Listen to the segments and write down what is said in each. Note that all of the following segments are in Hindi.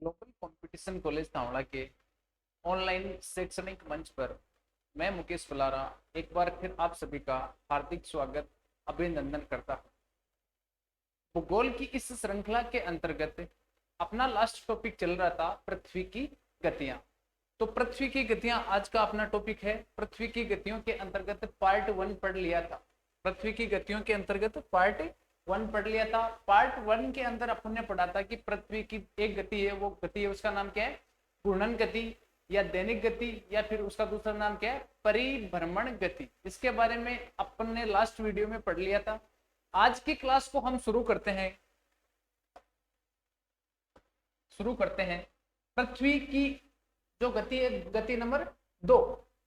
ग्लोबल कंपटीशन कॉलेज धावड़ा के ऑनलाइन शैक्षणिक मंच पर मैं मुकेश फुलारा एक बार फिर आप सभी का हार्दिक स्वागत अभिनंदन करता हूँ। भूगोल की इस श्रृंखला के अंतर्गत अपना लास्ट टॉपिक चल रहा था पृथ्वी की गतियां। तो पृथ्वी की गतियां आज का अपना टॉपिक है। पृथ्वी की गतियों के अंतर्गत पार्ट 1 पढ़ लिया था। पृथ्वी की गतियों के अंतर्गत पार्ट 1 पढ़ लिया था। पार्ट 1 के अंदर अपन ने पढ़ा था कि पृथ्वी की एक गति है, वो गति है उसका नाम क्या है, घूर्णन गति या दैनिक गति, या फिर उसका दूसरा नाम क्या है, परिभ्रमण गति। इसके बारे में अपन ने लास्ट वीडियो में पढ़ लिया था। आज की क्लास को हम शुरू करते हैं पृथ्वी की जो गति है, गति नंबर 2।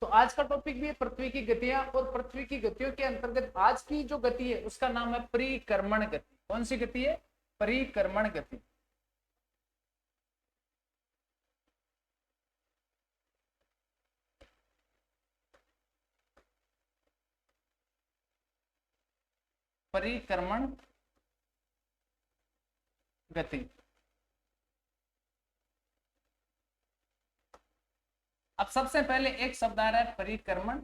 तो आज का टॉपिक भी है पृथ्वी की गतियां, और पृथ्वी की गतियों के अंतर्गत आज की जो गति है उसका नाम है परिक्रमण गति। कौन सी गति है? परिक्रमण गति। परिक्रमण गति। अब सबसे पहले एक शब्द आ रहा है परिक्रमण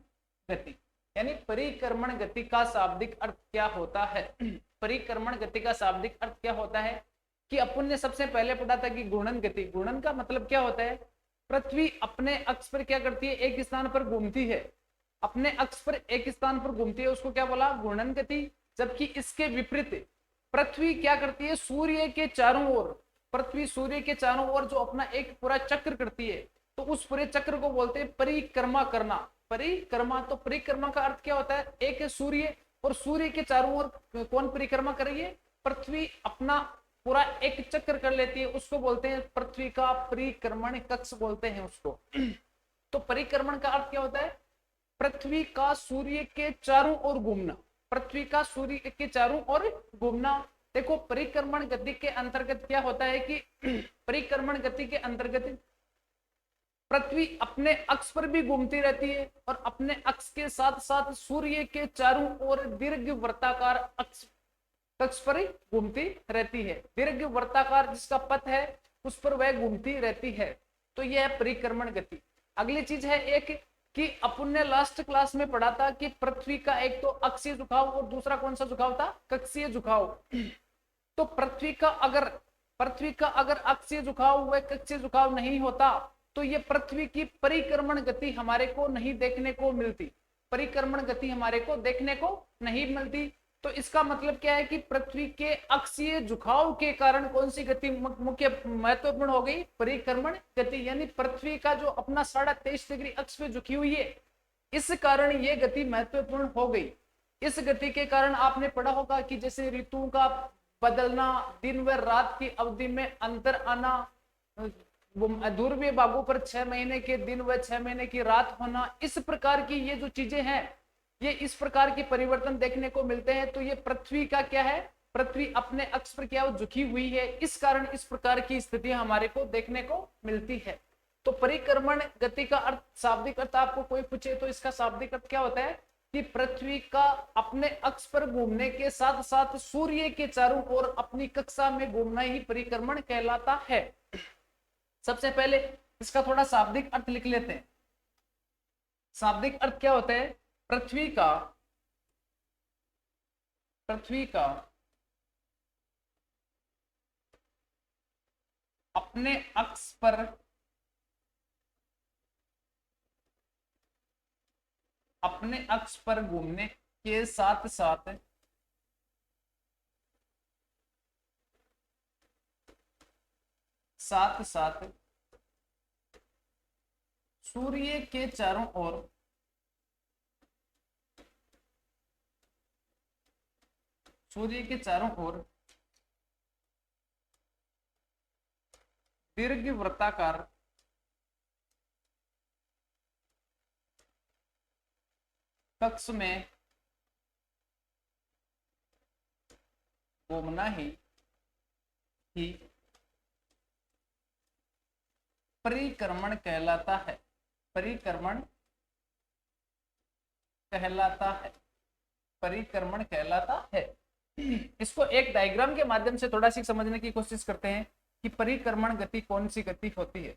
गति, यानी परिक्रमण गति का शाब्दिक अर्थ क्या होता है? परिक्रमण गति का शाब्दिक अर्थ क्या होता है कि अपन ने सबसे पहले पढ़ा था कि घूर्णन गति। घूर्णन का मतलब क्या होता है? पृथ्वी अपने अक्ष पर क्या करती है? एक स्थान पर घूमती है। अपने अक्ष पर एक स्थान पर घूमती है, उसको क्या बोला? घूर्णन गति। जबकि इसके विपरीत पृथ्वी क्या करती है? सूर्य के चारों ओर, पृथ्वी सूर्य के चारों ओर जो अपना एक पूरा चक्र करती है, तो उस पूरे चक्र को बोलते हैं परिक्रमा करना। परिक्रमा, तो परिक्रमा का अर्थ क्या होता है? एक है सूर्य, और सूर्य के चारों ओर कौन परिक्रमा कर रही है? पृथ्वी अपना पूरा एक चक्र कर लेती है, उसको बोलते हैं पृथ्वी का परिक्रमण कक्ष बोलते हैं उसको। तो परिक्रमण का अर्थ क्या होता है? पृथ्वी का सूर्य के चारों ओर घूमना। पृथ्वी का सूर्य के चारों ओर घूमना। देखो परिक्रमण गति के अंतर्गत क्या होता है कि परिक्रमण गति के अंतर्गत पृथ्वी अपने अक्ष पर भी घूमती रहती है, और अपने अक्ष के साथ साथ सूर्य के चारों ओर दीर्घ वृत्ताकार अक्ष कक्ष पर ही घूमती रहती है। दीर्घ वृत्ताकार जिसका पथ है उस पर वह घूमती रहती है। तो यह है परिक्रमण गति। अगली चीज है एक कि अपन ने लास्ट क्लास में पढ़ा था कि पृथ्वी का एक तो अक्षीय झुकाव और दूसरा कौन सा झुकाव था? कक्षीय झुकाव। तो पृथ्वी का अगर अक्षीय झुकाव व कक्षीय झुकाव नहीं होता तो ये पृथ्वी की परिक्रमण गति हमारे को नहीं देखने को मिलती। परिक्रमण गति हमारे को देखने को नहीं मिलती। तो इसका मतलब क्या है कि पृथ्वी के अक्षीय झुकाव के कारण कौन सी गति मुख्य महत्वपूर्ण हो गई? परिक्रमण गति। यानी पृथ्वी का जो अपना 23.5 डिग्री अक्ष पे झुकी हुई है, इस कारण ये गति महत्वपूर्ण हो गई। इस गति के कारण आपने पढ़ा होगा कि जैसे ऋतुओं का बदलना, दिन व रात की अवधि में अंतर आना, ध्रुवीय भागों पर 6 महीने के दिन व 6 महीने की रात होना, इस प्रकार की ये जो चीजें हैं, ये इस प्रकार के परिवर्तन देखने को मिलते हैं। तो ये पृथ्वी का क्या है? पृथ्वी अपने अक्ष पर क्या झुकी हुई है, इस कारण इस प्रकार की स्थितियां हमारे को देखने को मिलती है। तो परिक्रमण गति का अर्थ, शाब्दिक अर्थ आपको कोई पूछे तो इसका शाब्दिक अर्थ क्या होता है कि पृथ्वी का अपने अक्ष पर घूमने के साथ साथ सूर्य के चारों ओर अपनी कक्षा में घूमना ही परिक्रमण कहलाता है। सबसे पहले इसका थोड़ा शाब्दिक अर्थ लिख लेते हैं। शाब्दिक अर्थ क्या होता है? पृथ्वी का अपने अक्ष पर घूमने के साथ साथ सूर्य के चारों ओर दीर्घ वृत्ताकार कक्ष में घूमना ही परिक्रमण कहलाता है। परिक्रमण कहलाता है। इसको एक डायग्राम के माध्यम से थोड़ा सी समझने की कोशिश करते हैं। कि परिक्रमण गति कौन सी गति होती है।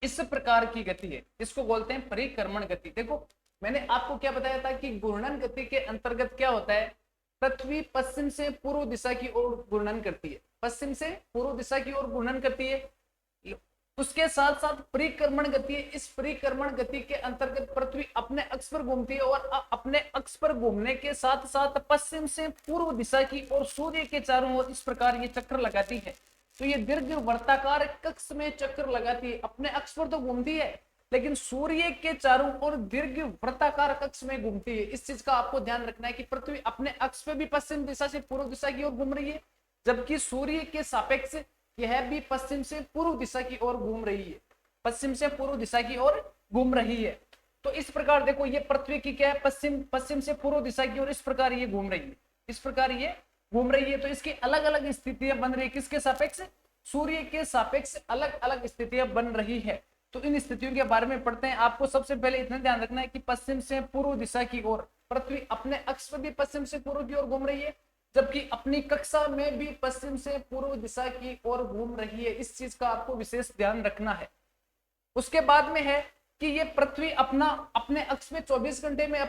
इस प्रकार की गति है, इसको बोलते हैं परिक्रमण गति। देखो मैंने आपको क्या बताया था कि घूर्णन गति के अंतर्गत क्या होता है, पृथ्वी पश्चिम से पूर्व दिशा की ओर घूर्णन करती है, पश्चिम से पूर्व दिशा की ओर घूर्णन करती है। उसके साथ साथ परिक्रमण गति है, इस परिक्रमण गति के अंतर्गत पृथ्वी अपने अक्ष पर घूमती है और अपने अक्ष पर घूमने के साथ साथ पश्चिम से पूर्व दिशा की ओर सूर्य के चारों ओर इस प्रकार ये चक्र लगाती है। तो ये दीर्घ वर्ताकार कक्ष में चक्र लगाती है, अपने अक्ष पर तो घूमती है लेकिन सूर्य के चारों ओर दीर्घ वृत्ताकार कक्ष में घूमती है। इस चीज का आपको ध्यान रखना है कि पृथ्वी अपने अक्ष पे भी पश्चिम दिशा से पूर्व दिशा की ओर घूम रही है, जबकि सूर्य के सापेक्ष यह भी पश्चिम से पूर्व दिशा की ओर घूम रही है, पश्चिम से पूर्व दिशा की ओर घूम रही है। तो इस प्रकार देखो ये पृथ्वी की क्या है, पश्चिम से पूर्व दिशा की ओर इस प्रकार ये घूम रही है, इस प्रकार ये घूम रही है। तो इसकी अलग अलग स्थितियां बन रही है, किसके सापेक्ष, सूर्य के सापेक्ष अलग अलग स्थितियां बन रही है। तो इन स्थितियों के बारे में पढ़ते हैं। आपको सबसे पहले इतना ध्यान रखना है कि पश्चिम से पूर्व दिशा की ओर पृथ्वी अपने अक्ष पर भी पश्चिम से पूर्व की ओर घूम रही है, जबकि अपनी कक्षा में भी पश्चिम से पूर्व दिशा की ओर घूम रही है। इस चीज का आपको विशेष ध्यान रखना है। उसके बाद में है कि ये पृथ्वी अपने अक्ष में 24 घंटे में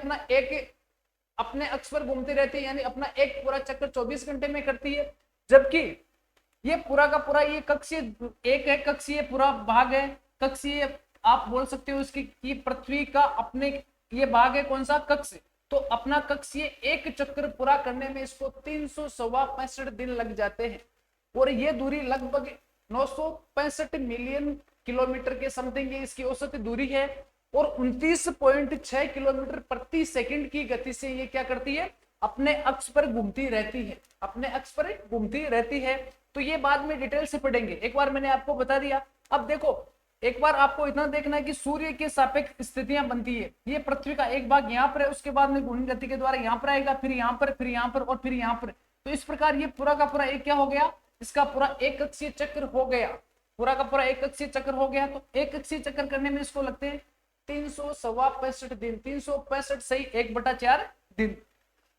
अपने अक्ष पर घूमती रहती है, यानी अपना एक पूरा चक्कर 24 घंटे में करती है, जबकि ये पूरा का पूरा ये कक्षीय एक है, कक्षीय पूरा भाग है, कक्षीय आप बोल सकते हो इसकी कि पृथ्वी का अपने ये भाग है कौन सा, कक्ष। तो अपना कक्षीय एक चक्कर पूरा करने में इसको 365 दिन लग जाते हैं और ये दूरी लगभग 965 मिलियन किलोमीटर के समथिंग इसकी औसत दूरी है और 29.6 किलोमीटर प्रति सेकंड की गति से ये क्या करती है, अपने अक्ष पर घूमती रहती है, अपने अक्ष पर घूमती रहती है। तो ये बाद में डिटेल से पढ़ेंगे, एक बार मैंने आपको बता दिया। अब देखो एक बार आपको इतना देखना है कि सूर्य के सापेक्ष स्थितियां बनती है। ये पृथ्वी का एक भाग यहाँ पर है, उसके बाद में घूर्णन गति के द्वारा यहाँ पर आएगा, फिर यहाँ पर, फिर यहाँ पर और फिर यहाँ पर। तो इस प्रकार ये पूरा का पूरा एक क्या हो गया, इसका पूरा एक कक्षीय चक्र हो गया, पूरा का पूरा एक कक्षीय चक्र हो गया। तो एक कक्षीय चक्र करने में इसको लगते हैं 365 दिन, 365 सही 1/4 दिन।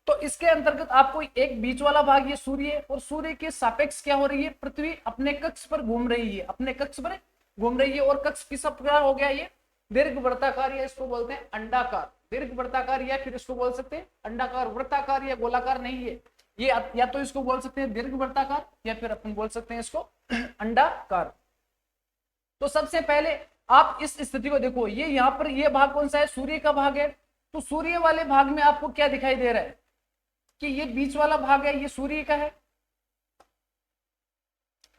तो इसके अंतर्गत आपको एक बीच वाला भाग ये सूर्य और सूर्य के सापेक्ष क्या हो रही है, पृथ्वी अपने कक्ष पर घूम रही है, अपने कक्ष पर घूम रही है। और कक्ष किस प्रकार हो गया, ये दीर्घ वृत्ताकार या इसको बोलते हैं अंडाकार, दीर्घ वृत्ताकार या फिर इसको बोल सकते हैं अंडाकार, वृत्ताकार या गोलाकार नहीं है ये, या तो इसको बोल सकते हैं दीर्घ वृत्ताकार या फिर अपन बोल सकते हैं इसको अंडाकार। तो सबसे पहले आप इस स्थिति को देखो, ये यहाँ पर ये भाग कौन सा है, सूर्य का भाग है। तो सूर्य वाले भाग में आपको क्या दिखाई दे रहा है कि ये बीच वाला भाग है, ये सूर्य का है,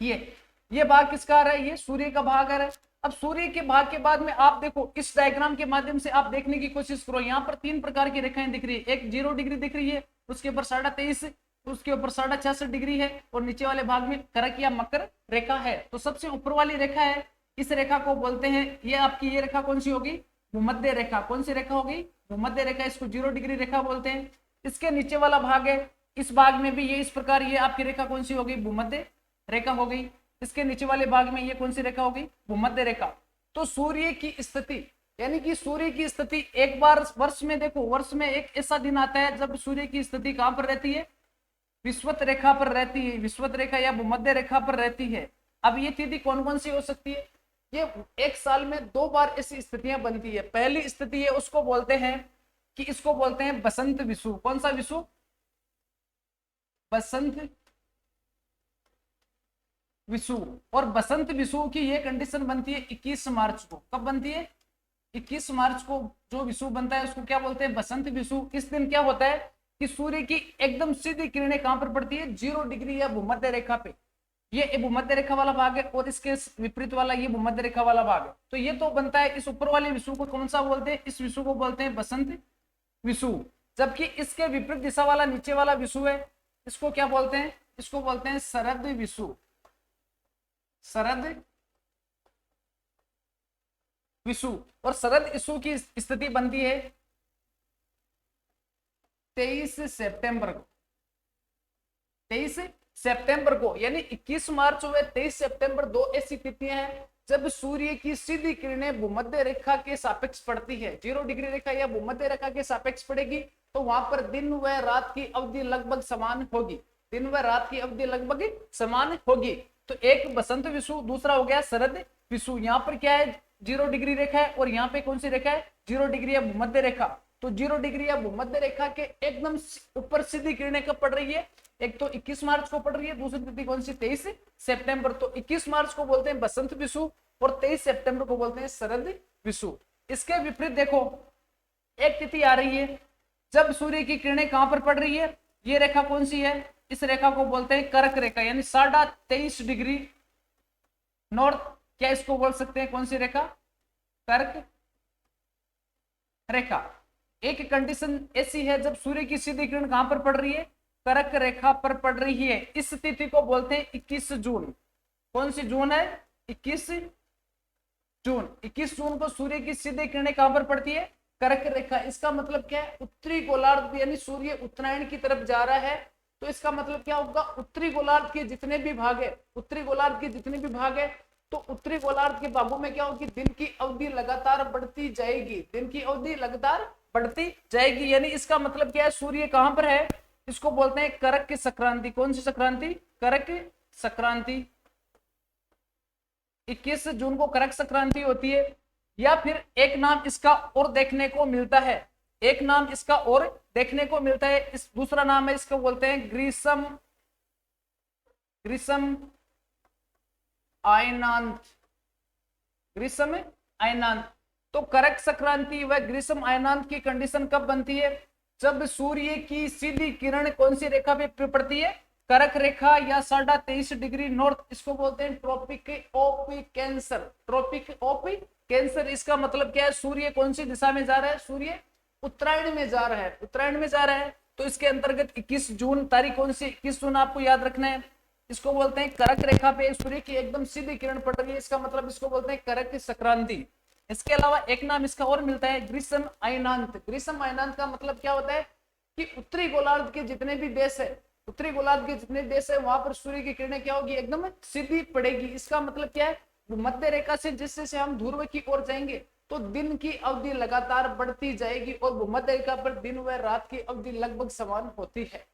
ये भाग किसका आ रहा है, ये सूर्य का भाग आ रहा है। अब सूर्य के भाग के बाद में आप देखो इस डायग्राम के माध्यम से आप देखने की कोशिश करो, यहाँ पर 3 प्रकार की रेखाएं दिख रही है, एक 0 डिग्री दिख रही है, उसके ऊपर 23.5, उसके ऊपर 66.5 डिग्री है और नीचे वाले भाग में करक या मकर रेखा है। तो सबसे ऊपर वाली रेखा है, इस रेखा को बोलते हैं, ये आपकी ये रेखा कौन सी होगी, भूमध्य रेखा। कौन सी रेखा होगी, भूमध्य रेखा, इसको 0 डिग्री रेखा बोलते हैं। इसके नीचे वाला भाग है, इस भाग में भी ये इस प्रकार ये आपकी रेखा कौन सी होगी, भूमध्य रेखा हो गई। इसके नीचे वाले भाग में ये कौन सी रेखा होगी, भूमध्य रेखा। तो सूर्य की स्थिति, यानी कि सूर्य की स्थिति एक बार वर्ष में देखो, वर्ष में एक ऐसा दिन आता है जब सूर्य की स्थिति कहां पर रहती है, विषुवत रेखा पर रहती है, विषुवत रेखा या भूमध्य रेखा पर रहती है। अब ये तिथि कौन कौन सी हो सकती है, ये एक साल में 2 बार ऐसी स्थितियां बनती है। पहली स्थिति है उसको बोलते हैं कि इसको बोलते हैं बसंत विषुव। कौन सा विषुव, बसंत विषुव। और बसंत विषुव की ये कंडीशन बनती है 21 मार्च को। कब बनती है, 21 मार्च को जो विषुव बनता है उसको क्या बोलते हैं, बसंत विषुव। इस दिन क्या होता है कि सूर्य की एकदम सीधी किरणें कहां पर पड़ती है, 0 डिग्री या भूमध्य रेखा पे। ये भूमध्य रेखा वाला भाग है और इसके विपरीत वाला ये भूमध्य रेखा वाला भाग है। तो ये तो बनता है, इस ऊपर वाले विषुव को कौन सा बोलते हैं, इस विषुव को बोलते हैं बसंत विषुव। जबकि इसके विपरीत दिशा वाला नीचे वाला विषुव है, इसको क्या बोलते हैं, इसको बोलते हैं शरद विषुव। शरद विषु। और शरद ऋतु की स्थिति बनती है 23 सितंबर को, 23 सितंबर को, यानी 21 मार्च व 23 सितंबर दो ऐसी तिथियां हैं जब सूर्य की सीधी किरणें भूमध्य रेखा के सापेक्ष पड़ती है। 0 डिग्री रेखा या भूमध्य रेखा के सापेक्ष पड़ेगी तो वहां पर दिन व रात की अवधि लगभग समान होगी, दिन व रात की अवधि लगभग समान होगी। तो एक बसंत विषु, दूसरा हो गया शरद विषु। यहाँ पर क्या है, 0 डिग्री रेखा है और यहाँ पे कौन सी रेखा है, 0 डिग्री या भूमध्य रेखा। तो 0 डिग्री या भूमध्य रेखा के एकदम ऊपर सीधी किरणें कब पड़ रही है, एक तो 21 मार्च को पड़ रही है, दूसरी तिथि कौन सी, 23 सितंबर। तो 21 मार्च को बोलते हैं बसंत विषु और 23 सितंबर को बोलते हैं शरद विषु। इसके विपरीत देखो, एक तिथि आ रही है जब सूर्य की किरणें कहां पर पड़ रही है, ये रेखा कौन सी है, इस रेखा को बोलते हैं कर्क रेखा, यानी 23.5 डिग्री नॉर्थ। क्या इसको बोल सकते हैं, कौन सी रेखा, कर्क रेखा। एक कंडीशन ऐसी है जब सूर्य की सीधी किरण कहां पर पड़ रही है, कर्क रेखा पर पड़ रही है। इस तिथि को बोलते हैं 21 जून। कौन सी जून है, 21 जून। 21 जून को सूर्य की सीधी किरणें कहां पर पड़ती है, कर्क रेखा। इसका मतलब क्या है, उत्तरी गोलार्ध, यानी सूर्य उत्तरायण की तरफ जा रहा है। तो इसका मतलब क्या होगा, उत्तरी गोलार्ध के जितने भी भाग है, उत्तरी गोलार्ध के जितने भी भाग है, तो उत्तरी गोलार्ध के भागों में क्या होगी, दिन की अवधि लगातार बढ़ती जाएगी, दिन की अवधि लगातार बढ़ती जाएगी। यानी इसका मतलब क्या है, सूर्य कहां पर है, इसको बोलते हैं कर्क की संक्रांति। कौन सी संक्रांति, कर्क संक्रांति। 21 जून को कर्क संक्रांति होती है। या फिर एक नाम इसका और देखने को मिलता है, एक नाम इसका और देखने को मिलता है, इस दूसरा नाम है इसको बोलते हैं ग्रीष्म, ग्रीष्म आयनांत, ग्रीष्म आयनांत। तो कर्क संक्रांति व ग्रीष्म आयनांत की कंडीशन कब बनती है, जब सूर्य की सीधी किरण कौन सी रेखा पे पड़ती है, कर्क रेखा या 23.5 डिग्री नॉर्थ। इसको बोलते हैं Tropic of Cancer, Tropic of Cancer. इसका मतलब क्या है, सूर्य कौन सी दिशा में जा रहा है, सूर्य उत्तरायण में जा रहा है, उत्तरायण में जा रहा है। तो इसके अंतर्गत 21 जून तारीख कौन सी, 21 जून आपको याद रखना है। इसको बोलते हैं कर्क रेखा पे सूर्य की एकदम सीधी किरण पड़ रही है, इसका मतलब इसको बोलते हैं कर्क संक्रांति। इसके अलावा एक नाम इसका और मिलता है ग्रीष्म आयनांत। ग्रीष्म आयनांत का मतलब क्या होता है कि उत्तरी गोलार्ध के जितने भी देश है, उत्तरी गोलार्ध के जितने देश है, वहां पर सूर्य की किरणें क्या होगी, एकदम सीधी पड़ेगी। इसका मतलब क्या है, मध्य रेखा से जिससे हम ध्रुव की ओर जाएंगे तो दिन की अवधि लगातार बढ़ती जाएगी और भूमध्य रेखा पर दिन व रात की अवधि लगभग समान होती है।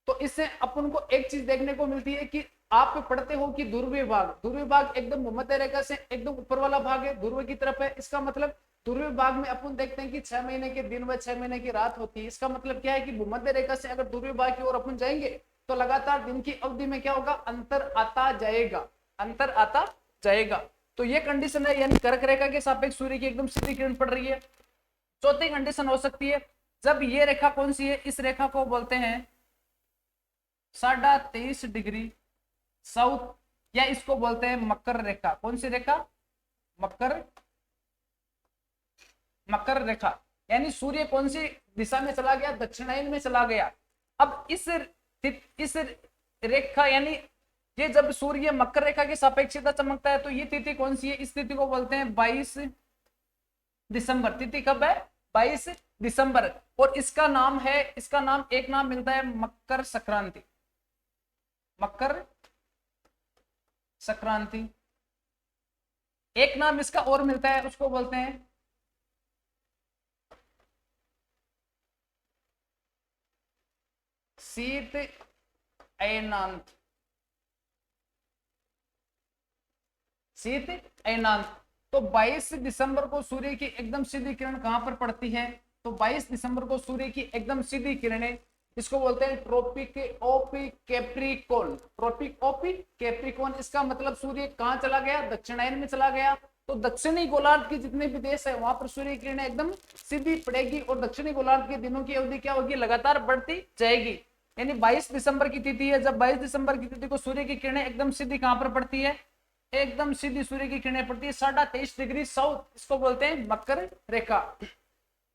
तो इससे अपन को एक चीज देखने को मिलती है कि आप पढ़ते हो कि ध्रुवीय भाग, ध्रुवीय भाग एकदम भूमध्य रेखा से एकदम ऊपर वाला भाग है, ध्रुव की तरफ है। इसका मतलब ध्रुवीय भाग में अपन देखते हैं कि 6 महीने के दिन व 6 महीने की रात होती है। इसका मतलब क्या है कि भूमध्य रेखा से अगर ध्रुवीय भाग की ओर अपन जाएंगे तो लगातार दिन की अवधि में क्या होगा, अंतर आता जाएगा, अंतर आता जाएगा। तो ये कंडीशन है, यानी कर्क रेखा के सापेक्ष सूर्य की एकदम सीधी किरण पड़ रही है। चौथी कंडीशन हो सकती है जब ये रेखा कौन सी है, इस रेखा को बोलते हैं 23.5 डिग्री साउथ, या इसको बोलते हैं मकर रेखा। कौन सी रेखा, मकर, मकर रेखा। यानी सूर्य कौन सी दिशा में चला गया, दक्षिणायन में चला गया। अब इस रेखा, यानी ये जब सूर्य मकर रेखा की सापेक्षता चमकता है तो ये तिथि कौन सी है, इस तिथि को बोलते हैं 22 दिसंबर। तिथि कब है, 22 दिसंबर। और इसका नाम है, इसका नाम एक नाम मिलता है मकर संक्रांति, मकर संक्रांति। एक नाम इसका और मिलता है, उसको बोलते हैं शीत अयनांत, शीत अयनांत। तो 22 दिसंबर को सूर्य की एकदम सीधी किरण कहां पर पड़ती है, तो 22 दिसंबर को सूर्य की एकदम सीधी किरणें, इसको बोलते हैं Tropic of Capricorn, Tropic of Capricorn. इसका मतलब सूर्य कहां चला गया, दक्षिणायन में चला गया। तो दक्षिणी गोलार्ध के जितने भी देश है वहां पर सूर्य की किरणें एकदम सीधी पड़ेगी और दक्षिणी गोलार्ध के दिनों की अवधि क्या होगी, लगातार बढ़ती जाएगी। यानी 22 दिसंबर की तिथि है, जब 22 दिसंबर की तिथि को सूर्य की किरणें एकदम सीधी कहां पर पड़ती है, एकदम सीधी सूर्य की किरणें पड़ती है 23.5 डिग्री साउथ। इसको बोलते हैं मकर रेखा।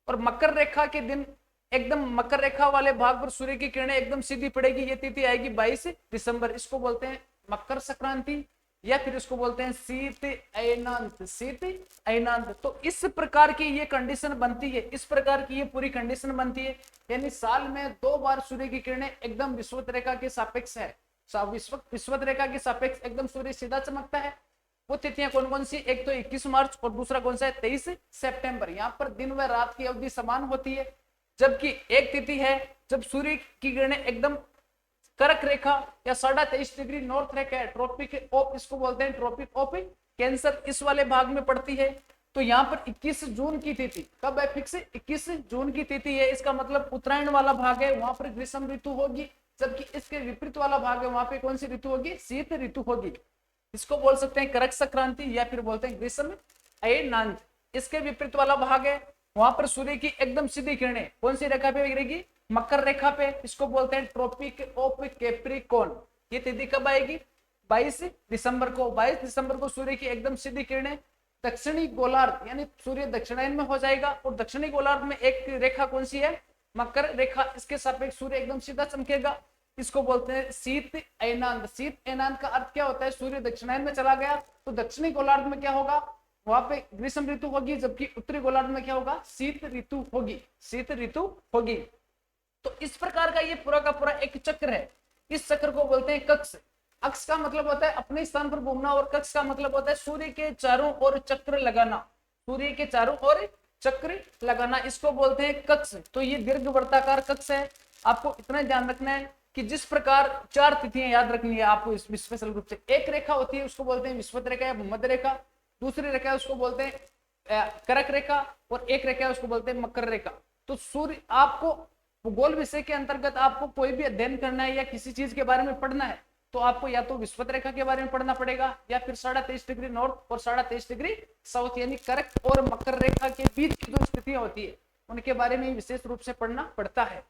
और मकर रेखा के दिन एकदम मकर रेखा वाले भाग पर सूर्य की किरणें एकदम सीधी पड़ेगी, ये तिथि आएगी 22 दिसंबर। इसको बोलते हैं मकर संक्रांति। या फिर इसको बोलते हैं शीत अयनांत, शीत अयनांत। तो इस प्रकार की ये कंडीशन बनती है, इस प्रकार की ये पूरी कंडीशन बनती है, यानी साल में 2 बार सूर्य की किरणें एकदम विषुवत रेखा के सापेक्ष है, विषुवत रेखा के सापेक्ष एकदम सूर्य सीधा चमकता है। वो तिथियां कौन कौन सी, एक तो 21 मार्च और दूसरा कौन सा है 23 सितंबर। यहाँ पर दिन व रात की अवधि समान होती है, जबकि एक तिथि है जब सूर्य की किरणें एकदम कर्क रेखा या 23.5 डिग्री नॉर्थ रेखा है, ट्रॉपिक ऑफ, इसको बोलते हैं ट्रॉपिक ऑफ कैंसर, इस वाले भाग में पड़ती है। तो यहाँ पर 21 जून की तिथि कब है, फिक्स 21 जून की तिथि है, इसका मतलब उत्तरायण वाला भाग है, वहां पर ग्रीष्म ऋतु होगी, जबकि इसके विपरीत वाला भाग है वहां पे कौन सी ऋतु होगी, शीत ऋतु होगी। इसको बोल सकते हैं करक संक्रांति या फिर बोलते हैं ग्रीष्म अयनांत। इसके विपरीत वाला भाग है, वहां पर सूर्य की एकदम सीधी किरणें कौन सी रेखा पे गिरेगी, मकर रेखा पे, इसको बोलते हैं ट्रॉपिक ऑफ कैप्रिकॉर्न। ये तिथि कब आएगी, 22 दिसंबर को। 22 दिसंबर को सूर्य की एकदम सीधी किरणें दक्षिणी गोलार्ध, यानी सूर्य दक्षिणायन में हो जाएगा, और दक्षिणी गोलार्ध में एक रेखा कौन सी है, मकर रेखा, इसके सापेक्ष सूर्य एकदम सीधा चमकेगा, इसको बोलते हैं शीत अयनांत। शीत अयनांत का अर्थ क्या होता है, सूर्य दक्षिणायन में चला गया तो दक्षिणी गोलार्ध में क्या होगा, वहां पे ग्रीष्म ऋतु होगी, जबकि उत्तरी गोलार्ध में क्या होगा, शीत ऋतु होगी, शीत ऋतु होगी। तो इस प्रकार का ये पूरा का पूरा एक चक्र है, इस चक्र को बोलते हैं कक्ष। अक्ष का मतलब होता है अपने स्थान पर घूमना, और कक्ष का मतलब होता है सूर्य के चारों ओर चक्र लगाना, सूर्य के चारों ओर चक्र लगाना, इसको बोलते हैं कक्ष। तो ये दीर्घ वर्ताकार कक्ष है। आपको इतना ध्यान रखना है कि जिस प्रकार 4 तिथियां याद रखनी है आपको इस स्पेशल रूप से। एक रेखा होती है उसको बोलते हैं विषुवत रेखा या भूमध्य रेखा, दूसरी रेखा है उसको बोलते हैं करक रेखा, और एक रेखा है उसको बोलते हैं मकर रेखा। तो सूर्य, आपको भूगोल विषय के अंतर्गत आपको कोई भी अध्ययन करना है या किसी चीज के बारे में पढ़ना है, तो आपको या तो विषुवत रेखा के बारे में पढ़ना पड़ेगा, या फिर 23.5 डिग्री नॉर्थ और 23.5 डिग्री साउथ, यानी करक और मकर रेखा के बीच की जो स्थितियां होती है उनके बारे में विशेष रूप से पढ़ना पड़ता है।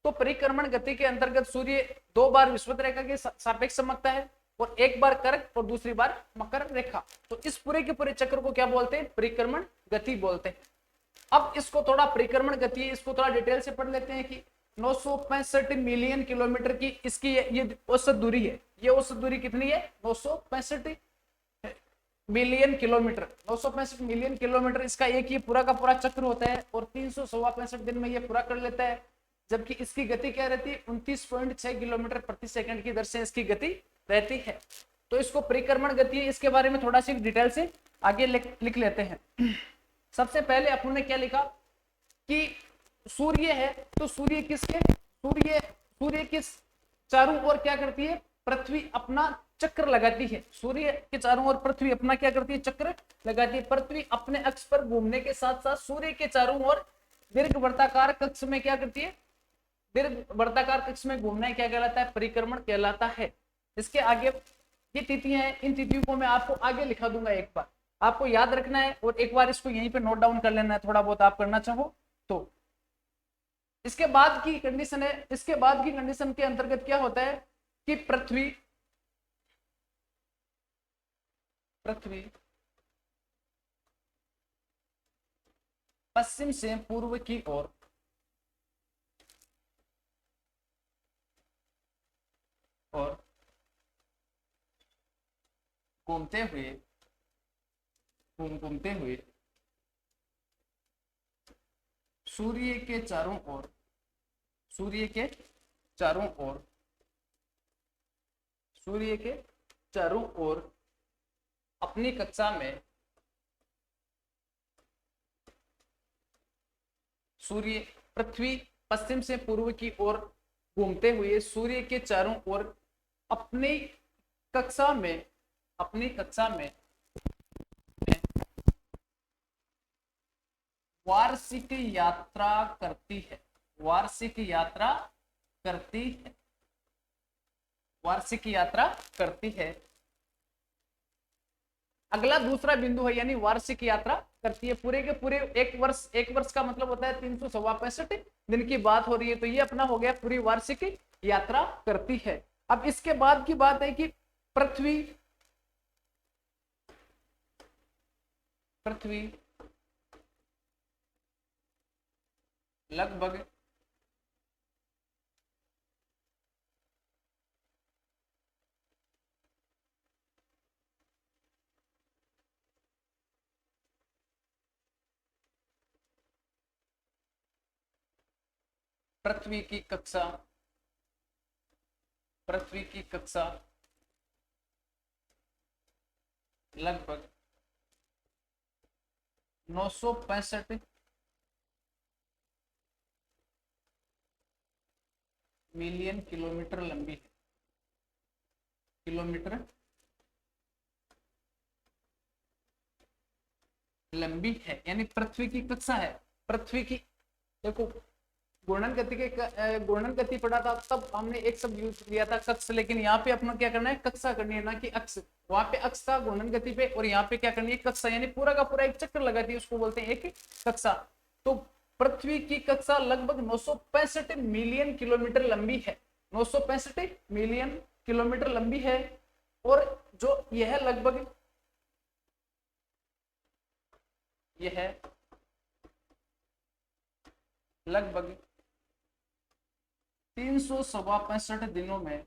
तो परिक्रमण गति के अंतर्गत सूर्य 2 बार विषुवत रेखा के सापेक्ष चमकता है, और 1 बार कर्क और दूसरी बार मकर रेखा। तो इस पूरे के पूरे चक्र को क्या बोलते हैं, परिक्रमण गति बोलते हैं। अब इसको थोड़ा परिक्रमण गति है, इसको थोड़ा डिटेल से पढ़ लेते हैं कि 965 मिलियन किलोमीटर की इसकी ये औसत दूरी है। ये औसत दूरी कितनी है, 965 मिलियन किलोमीटर। 965 मिलियन किलोमीटर इसका एक ये पूरा का पूरा चक्र होता है, और 365 दिन में ये पूरा कर लेता है। जबकि इसकी गति क्या रहती है, 29.6 किलोमीटर प्रति सेकंड की दर से इसकी गति रहती है। तो इसको परिक्रमण गति है, इसके बारे में थोड़ा सी डिटेल से आगे लिख लेते हैं। सबसे पहले अपन ने क्या लिखा कि सूर्य है, तो सूर्य किस चारों ओर क्या करती है, पृथ्वी अपना चक्र लगाती है। सूर्य के चारों ओर पृथ्वी अपना क्या करती है, चक्र लगाती है। पृथ्वी अपने अक्ष पर घूमने के साथ साथ सूर्य के चारों ओर दीर्घ वर्ताकार कक्ष में क्या करती है, दीर्घ वर्ताकार कक्ष में घूमना क्या कहलाता है, परिक्रमण कहलाता है। इसके आगे ये तिथियां हैं, इन तिथियों को मैं आपको आगे लिखा दूंगा, एक बार आपको याद रखना है, और एक बार इसको यहीं पे नोट डाउन कर लेना है, थोड़ा बहुत आप करना चाहो तो। इसके बाद की कंडीशन है, इसके बाद की कंडीशन के अंतर्गत क्या होता है कि पृथ्वी पश्चिम से पूर्व की ओर और घूमते हुए सूर्य के चारों ओर अपनी कक्षा में पृथ्वी पश्चिम से पूर्व की ओर घूमते हुए सूर्य के चारों ओर अपनी कक्षा में वार्षिक यात्रा करती है। अगला दूसरा बिंदु है, यानी वार्षिक यात्रा करती है। पूरे के पूरे एक वर्ष का मतलब होता है 365 दिन की बात हो रही है, तो ये अपना हो गया पूरी वार्षिक यात्रा करती है। अब इसके बाद की बात है कि पृथ्वी लगभग पृथ्वी की कक्षा, पृथ्वी की कक्षा लगभग 965 मिलियन किलोमीटर लंबी है। किलोमीटर लंबी है, यानी पृथ्वी की कक्षा है। पृथ्वी की, देखो घूर्णन गति के घूर्णन गति पढ़ा था, तब हमने एक शब्द यूज किया था कक्ष, लेकिन यहाँ पे अपना क्या करना है, कक्षा करनी है, ना कि अक्ष। वहां पे अक्ष था घूर्णन गति पे, और यहाँ पे क्या करनी है, कक्षा, यानी पूरा का पूरा एक चक्कर लगाती है, उसको बोलते हैं एक कक्षा। तो पृथ्वी की कक्षा लगभग 965 मिलियन किलोमीटर लंबी है। 965 मिलियन किलोमीटर लंबी है। और जो यह लगभग, यह लगभग 365 दिनों में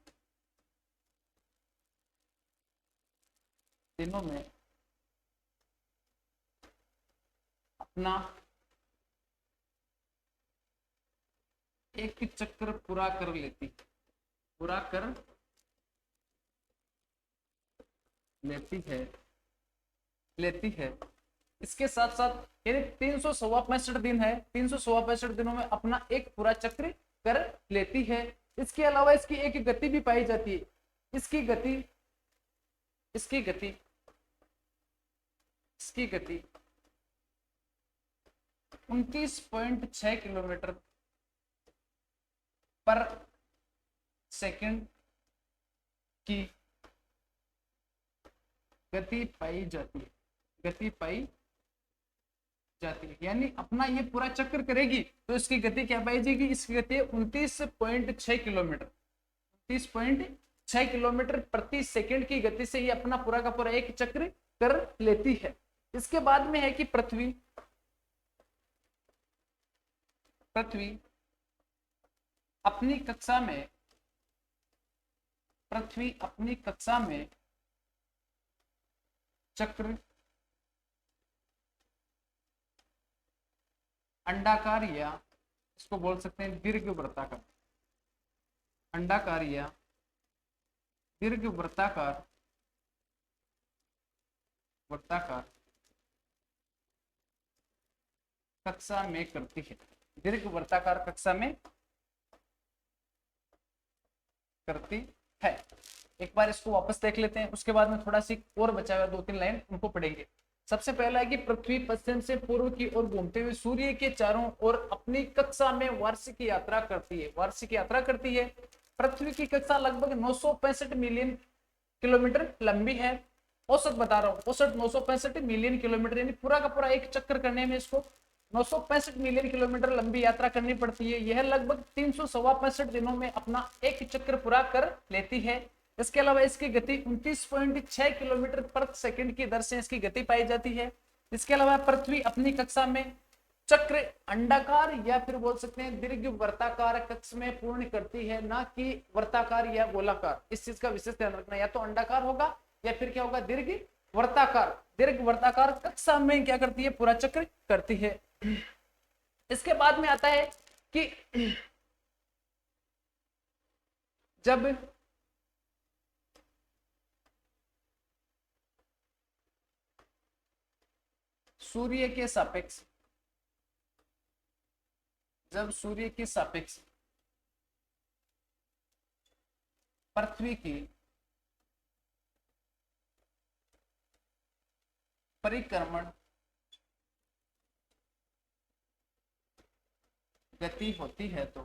अपना एक चक्र पूरा कर लेती, पूरा कर लेती है। इसके साथ साथ यानी 365 दिन है, 365 दिनों में अपना एक पूरा चक्र कर लेती है। इसके अलावा इसकी एक गति भी पाई जाती है। इसकी गति, इसकी गति, इसकी गति 29.6 किलोमीटर पर सेकंड की गति पाई जाती है, गति पाई जाती है। यानी अपना ये पूरा चक्र करेगी तो इसकी गति क्या पाई जाएगी, इसकी गति 29.6 किलोमीटर, 29.6 किलोमीटर प्रति सेकंड की गति से ये अपना पूरा का पूरा एक चक्र कर लेती है। इसके बाद में है कि पृथ्वी अपनी कक्षा में, पृथ्वी अपनी कक्षा में चक्र अंडाकार, या इसको बोल सकते हैं दीर्घ वृत्ताकार, अंडाकार या दीर्घ वृत्ताकार कक्षा में करती है। दीर्घ वृत्ताकार कक्षा में करती है। एक बार इसको वापस देख लेते हैं, उसके बाद में थोड़ा सी और बचा हुआ 2-3 लाइन उनको पढ़ेंगे। सबसे पहला है कि पृथ्वी पश्चिम से पूर्व की ओर घूमते हुए सूर्य के चारों ओर अपनी कक्षा में वार्षिक यात्रा करती है, वार्षिक यात्रा करती है। पृथ्वी की कक्षा लगभग 965 मिलियन किलोमीटर लंबी है। औसत बता रहा हूँ, औसत 965 मिलियन किलोमीटर, यानी पूरा का पूरा एक चक्कर करने में इसको 965 मिलियन किलोमीटर लंबी यात्रा करनी पड़ती है। यह लगभग 365 दिनों में अपना एक चक्र पूरा कर लेती है। इसके अलावा इसकी गति 29.6 किलोमीटर प्रति सेकंड की दर से इसकी गति पाई जाती है। इसके अलावा पृथ्वी अपनी कक्षा में चक्र अंडाकार या फिर बोल सकते हैं दीर्घ वृत्ताकार कक्ष में पूर्ण करती है, ना कि वर्ताकार या गोलाकार। इस चीज का विशेष ध्यान रखना, या तो अंडाकार होगा या फिर क्या होगा, दीर्घ वर्ताकार। दीर्घ वर्ताकार कक्षा में क्या करती है, पूरा चक्र करती है। इसके बाद में आता है कि जब सूर्य के सापेक्ष, जब सूर्य के सापेक्ष पृथ्वी की परिक्रमण गति होती है तो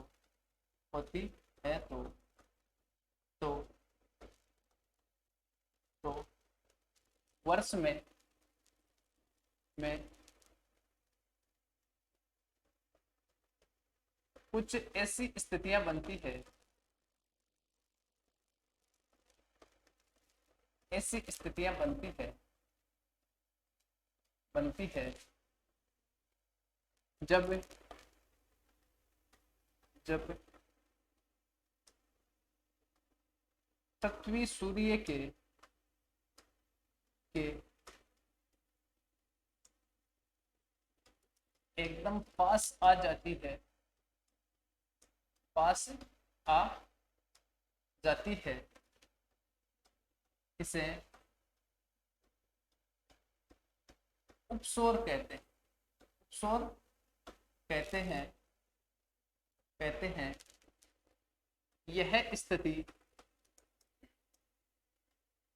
वर्ष में कुछ ऐसी स्थितियां बनती है, ऐसी स्थितियां बनती है जब पृथ्वी सूर्य के एकदम पास आ जाती है, पास आ जाती है, इसे उपसौर कहते हैं। उपसौर कहते हैं, कहते हैं यह स्थिति,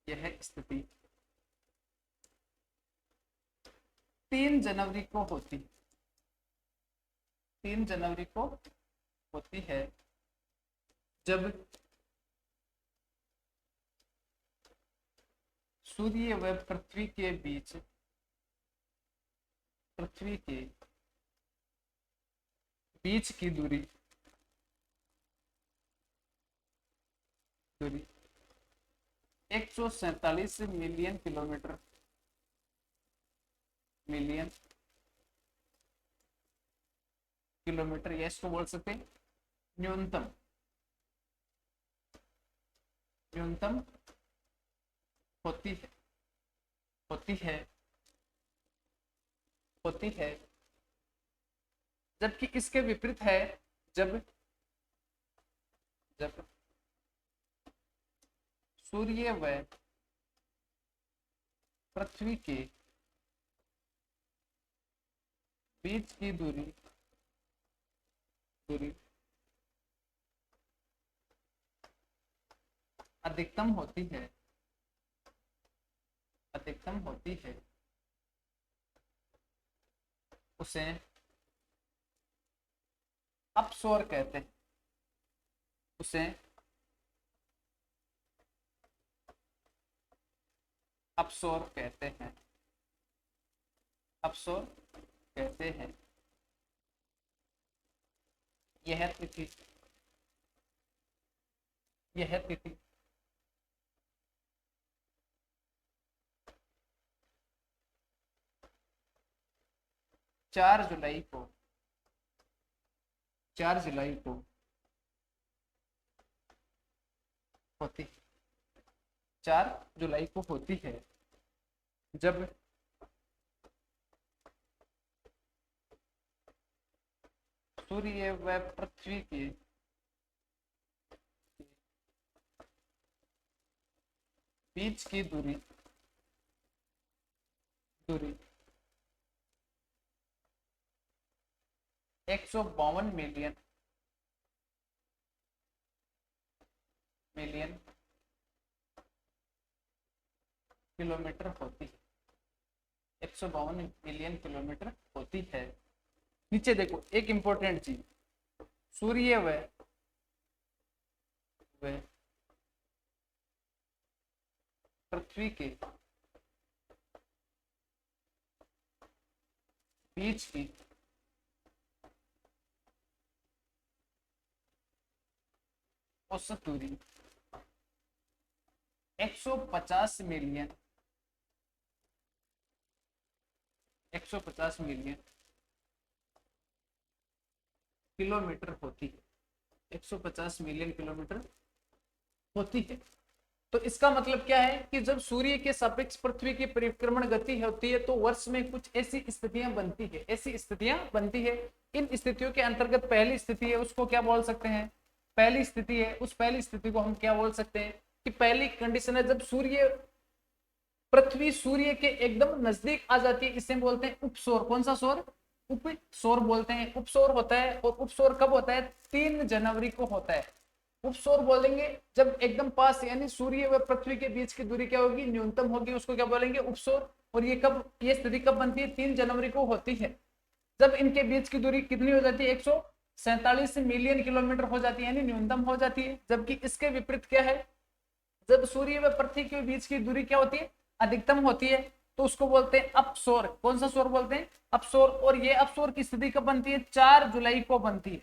यह स्थिति 3 जनवरी को होती है, 3 जनवरी को होती है, जब सूर्य व पृथ्वी के बीच, पृथ्वी के बीच की दूरी 147 मिलियन किलोमीटर, मिलियन किलोमीटर, या इसको बोल सकते हैं न्यूनतम, न्यूनतम होती है, होती है, होती है। जबकि इसके विपरीत है, जब जब सूर्य व पृथ्वी के बीच की दूरी, दूरी अधिकतम होती है, अधिकतम होती है, उसे अपसौर कहते हैं, उसे अपसौर कहते हैं, अपसौर कहते हैं। यह तिथि, यह तिथि 4 जुलाई को, 4 जुलाई को होती, 4 जुलाई को होती है, जब सूर्य व पृथ्वी के बीच की दूरी, दूरी 152 मिलियन, मिलियन किलोमीटर होती है, 152 मिलियन किलोमीटर होती है। नीचे देखो एक इंपॉर्टेंट चीज, सूर्य व पृथ्वी के बीच की औसत दूरी 150 मिलियन, 150 मिलियन किलोमीटर होती है, 150 मिलियन किलोमीटर होती है। तो इसका मतलब क्या है कि जब सूर्य के सापेक्ष पृथ्वी की परिक्रमण गति होती है तो वर्ष में कुछ ऐसी स्थितियां बनती है, ऐसी स्थितियां बनती है। इन स्थितियों के अंतर्गत पहली स्थिति है उसको क्या बोल सकते हैं, पहली स्थिति है, उस पहली स्थिति को हम क्या बोल सकते हैं कि पहली कंडीशन है जब सूर्य, पृथ्वी सूर्य के एकदम नजदीक आ जाती है, इसे बोलते हैं उपसौर। कौन सा सौर, उपसौर बोलते हैं। उपसौर होता है, और उपसौर कब होता है, 3 जनवरी को होता है। उपसौर बोलेंगे जब एकदम पास, यानी सूर्य व पृथ्वी के बीच की दूरी क्या होगी, न्यूनतम होगी, उसको क्या बोलेंगे, उपसौर। और ये कब, ये स्थिति कब बनती है, 3 जनवरी को होती है, जब इनके बीच की दूरी कितनी हो जाती है, 147 मिलियन किलोमीटर हो जाती है, यानी न्यूनतम हो जाती है। जबकि इसके विपरीत क्या है, जब सूर्य व पृथ्वी के बीच की दूरी क्या होती है, अधिकतम होती है, तो उसको बोलते हैं अपसौर। कौन सा सौर बोलते हैं, अपसौर। और ये अपसौर की स्थिति कब बनती है, 4 जुलाई को बनती है,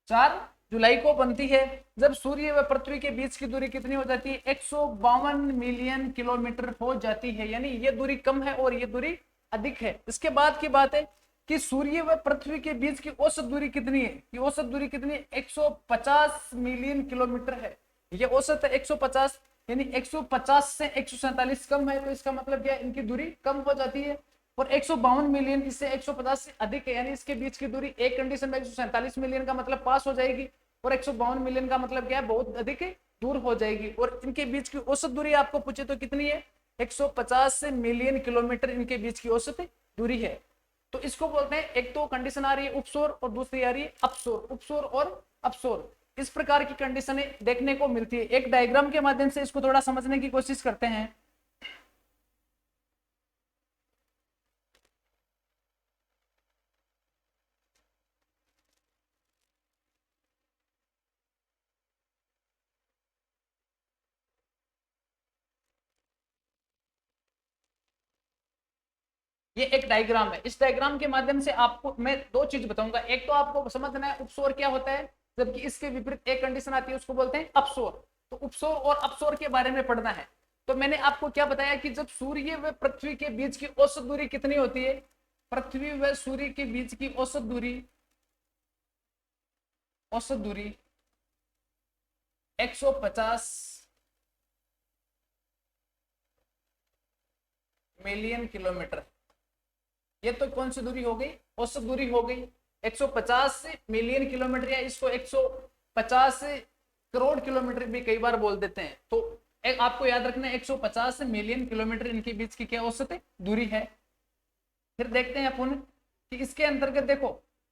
4 जुलाई को बनती है, जब सूर्य व पृथ्वी के बीच की दूरी कितनी हो जाती है, 152 मिलियन किलोमीटर हो जाती है, यानी ये दूरी कम है और ये दूरी अधिक है। इसके बाद की बात है कि सूर्य व पृथ्वी के बीच की औसत दूरी कितनी है, कि औसत दूरी कितनी है, 150 मिलियन किलोमीटर है। ये औसत है 150, यानी 150 से 147 कम है, तो इसका मतलब क्या है, इनकी दूरी कम हो जाती है। और 152 मिलियन इससे 150 से अधिक है, यानी इसके बीच की दूरी एक कंडीशन में 147 मिलियन का मतलब पास हो जाएगी, और 152 मिलियन का मतलब क्या है, बहुत अधिक दूर हो जाएगी। और इनके बीच की औसत दूरी आपको पूछे तो कितनी है, 150 मिलियन किलोमीटर इनके बीच की औसत दूरी है। तो इसको बोलते हैं, एक तो कंडीशन आ रही है उपसौर और दूसरी आ रही है अपसौर, उपसौर और अपसौर। इस प्रकार की कंडीशनें देखने को मिलती है। एक डायग्राम के माध्यम से इसको थोड़ा समझने की कोशिश करते हैं। ये एक डायग्राम है। इस डायग्राम के माध्यम से आपको मैं दो चीज बताऊंगा। एक तो आपको समझना है उपसौर क्या होता है, जबकि इसके विपरीत एक कंडीशन आती है उसको बोलते हैं अपसौर। तो उपसौर और अपसौर के बारे में पढ़ना है। तो मैंने आपको क्या बताया कि जब सूर्य व पृथ्वी के बीच की औसत दूरी कितनी होती है, पृथ्वी व सूर्य के बीच की औसत दूरी 150 मिलियन किलोमीटर। ये तो कौन सी दूरी हो गई, औसत दूरी हो गई। 150 मिलियन किलोमीटर या इसको 150 करोड़ किलोमीटर भी कई बार बोल देते हैं। तो आपको याद रखना है 150 मिलियन किलोमीटर इनके बीच की क्या औसत दूरी है। फिर देखते हैं अपन कि इसके अंतर्गत देखो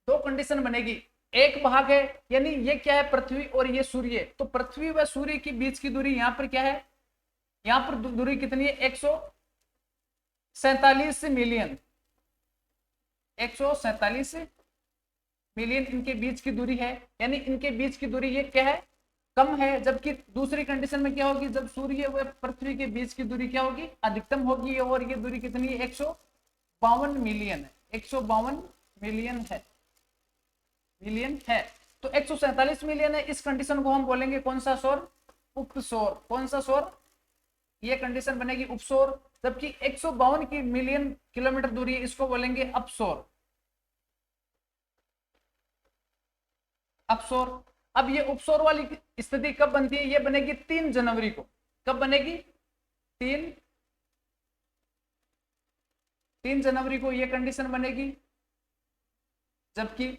दो कंडीशन बनेगी। एक भाग है, यानी ये क्या है, पृथ्वी और ये सूर्य। तो पृथ्वी व सूर्य के बीच की दूरी यहाँ पर क्या है, यहाँ पर दूरी कितनी है, 147 मिलियन, 147 मिलियन इनके बीच की दूरी है। यानी इनके बीच की दूरी ये क्या है, कम है। जबकि दूसरी कंडीशन में क्या होगी, जब सूर्य व पृथ्वी के बीच की दूरी क्या होगी, अधिकतम होगी। और ये दूरी कितनी है, 152 मिलियन है, 152 मिलियन है। तो 147 मिलियन है। इस कंडीशन को हम बोलेंगे कौन सा सौर, उपसौर। कौन सा सौर, ये कंडीशन बनेगी उपसौर। जबकि 152 की मिलियन किलोमीटर दूरी है, इसको बोलेंगे अपसौर, अपसौर। अब ये उपसौर वाली स्थिति कब बनती है, ये बनेगी 3 जनवरी को। कब बनेगी, 3 जनवरी को ये कंडीशन बनेगी। जबकि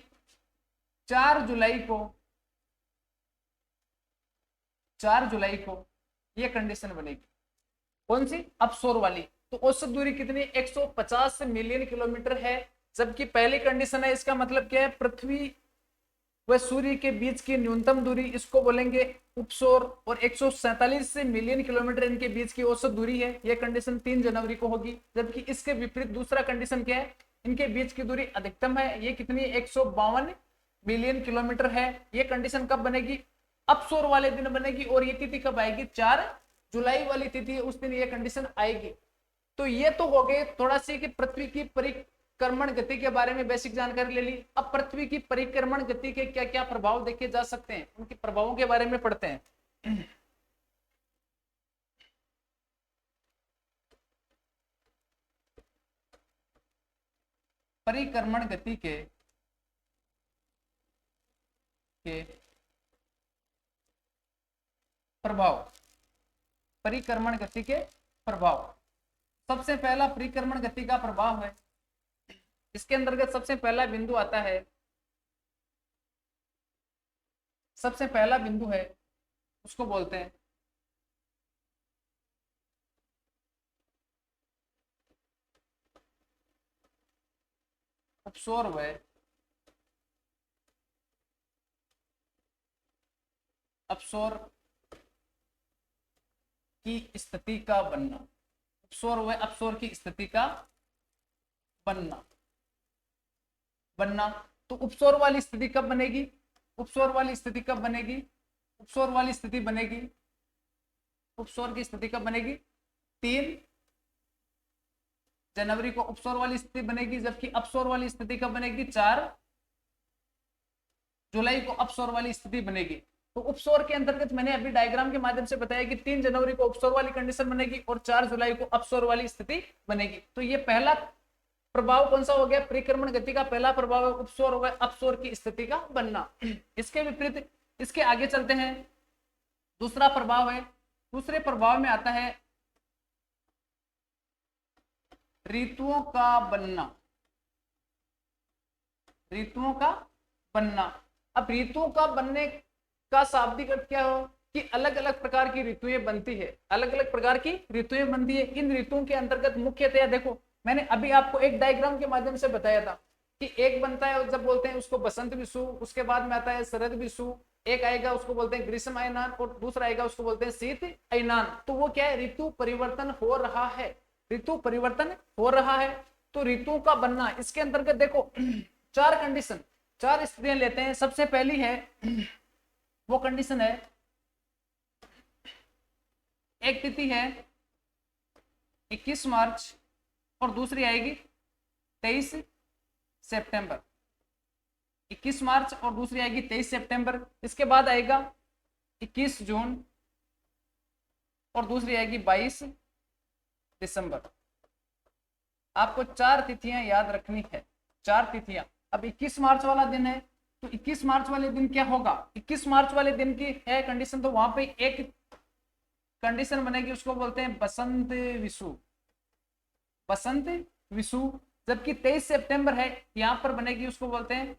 4 जुलाई को, 4 जुलाई को ये कंडीशन बनेगी, कौन सी, अपसौर वाली। तो औसत दूरी कितनी, 150 मिलियन किलोमीटर है। जबकि पहली कंडीशन है, इसका मतलब क्या है, पृथ्वी व सूर्य के बीच की न्यूनतम दूरी, इसको बोलेंगे उपसौर। और 147 मिलियन किलोमीटर इनके बीच की औसत दूरी है। यह कंडीशन 3 जनवरी को होगी। जबकि इसके विपरीत दूसरा कंडीशन क्या है, इनके बीच की दूरी अधिकतम है, ये कितनी, 152 मिलियन किलोमीटर है। ये कंडीशन कब बनेगी, अपसौर वाले दिन बनेगी। और ये तिथि कब आएगी, 4 जुलाई वाली तिथि, उस दिन ये कंडीशन आएगी। तो ये तो हो गए थोड़ा सी कि पृथ्वी की परिक्रमण गति के बारे में बेसिक जानकारी ले ली। अब पृथ्वी की परिक्रमण गति के क्या क्या प्रभाव देखे जा सकते हैं, उनके प्रभावों के बारे में पढ़ते हैं। परिक्रमण गति के प्रभाव, परिक्रमण गति के प्रभाव। सबसे पहला परिक्रमण गति का प्रभाव है, इसके अंतर्गत सबसे पहला बिंदु आता है, सबसे पहला बिंदु है उसको बोलते हैं उपसौर व अपसौर की स्थिति का बनना, उपसौर व अपसौर की स्थिति का बनना। तो उपसौर वाली स्थिति कब बनेगी, उपसौर वाली स्थिति कब बनेगी, उपसौर वाली स्थिति बनेगी, उपसौर की स्थिति कब बनेगी, 3 जनवरी को उपसौर वाली स्थिति बनेगी। जबकि अपसौर वाली स्थिति कब बनेगी, 4 जुलाई को अपसौर वाली स्थिति बनेगी। तो उपसौर के अंतर्गत मैंने अभी डायग्राम के माध्यम से बताया कि 3 जनवरी को उपसौर वाली कंडीशन बनेगी और 4 जुलाई को अपसौर वाली स्थिति बनेगी। तो ये पहला प्रभाव कौन सा हो गया, परिक्रमण गति का पहला प्रभाव है उपसौर व अपसौर की स्थिति का बनना। इसके विपरीत, इसके आगे चलते हैं, दूसरा प्रभाव है, दूसरे प्रभाव में आता है ऋतुओं का बनना, ऋतुओं का बनना। अब ऋतुओं का बनने का शाब्दिक अर्थ क्या हो कि अलग अलग प्रकार की ऋतुएं बनती है, अलग अलग प्रकार की ऋतुएं बनती है। इन ऋतुओं के अंतर्गत मुख्यतया देखो, मैंने अभी आपको एक डायग्राम के माध्यम से बताया था कि एक बनता है जब बोलते हैं उसको बसंत विषु, उसके बाद में आता है शरद विषु, एक आएगा उसको बोलते हैं ग्रीष्म अयनान, और दूसरा आएगा उसको बोलते हैं शीत अयनान। तो वो क्या है, ऋतु परिवर्तन हो रहा है, ऋतु परिवर्तन हो रहा है। तो ऋतुओं का बनना, इसके अंतर्गत देखो चार कंडीशन, चार स्थितियां लेते हैं। सबसे पहली है, वो कंडीशन है, एक तिथि है 21 मार्च और दूसरी आएगी 23 सितंबर। 21 मार्च और दूसरी आएगी 23 सितंबर। इसके बाद आएगा 21 जून और दूसरी आएगी 22 दिसंबर। आपको चार तिथियां याद रखनी है, चार तिथियां। अब 21 मार्च वाला दिन है, तो 21 मार्च वाले दिन क्या होगा, 21 मार्च वाले दिन की है कंडीशन, तो वहां पे एक कंडीशन बनेगी, उसको बोलते हैं बसंत विषु, बसंत विषु। जबकि 23 सितंबर है, यहां पर बनेगी, उसको बोलते हैं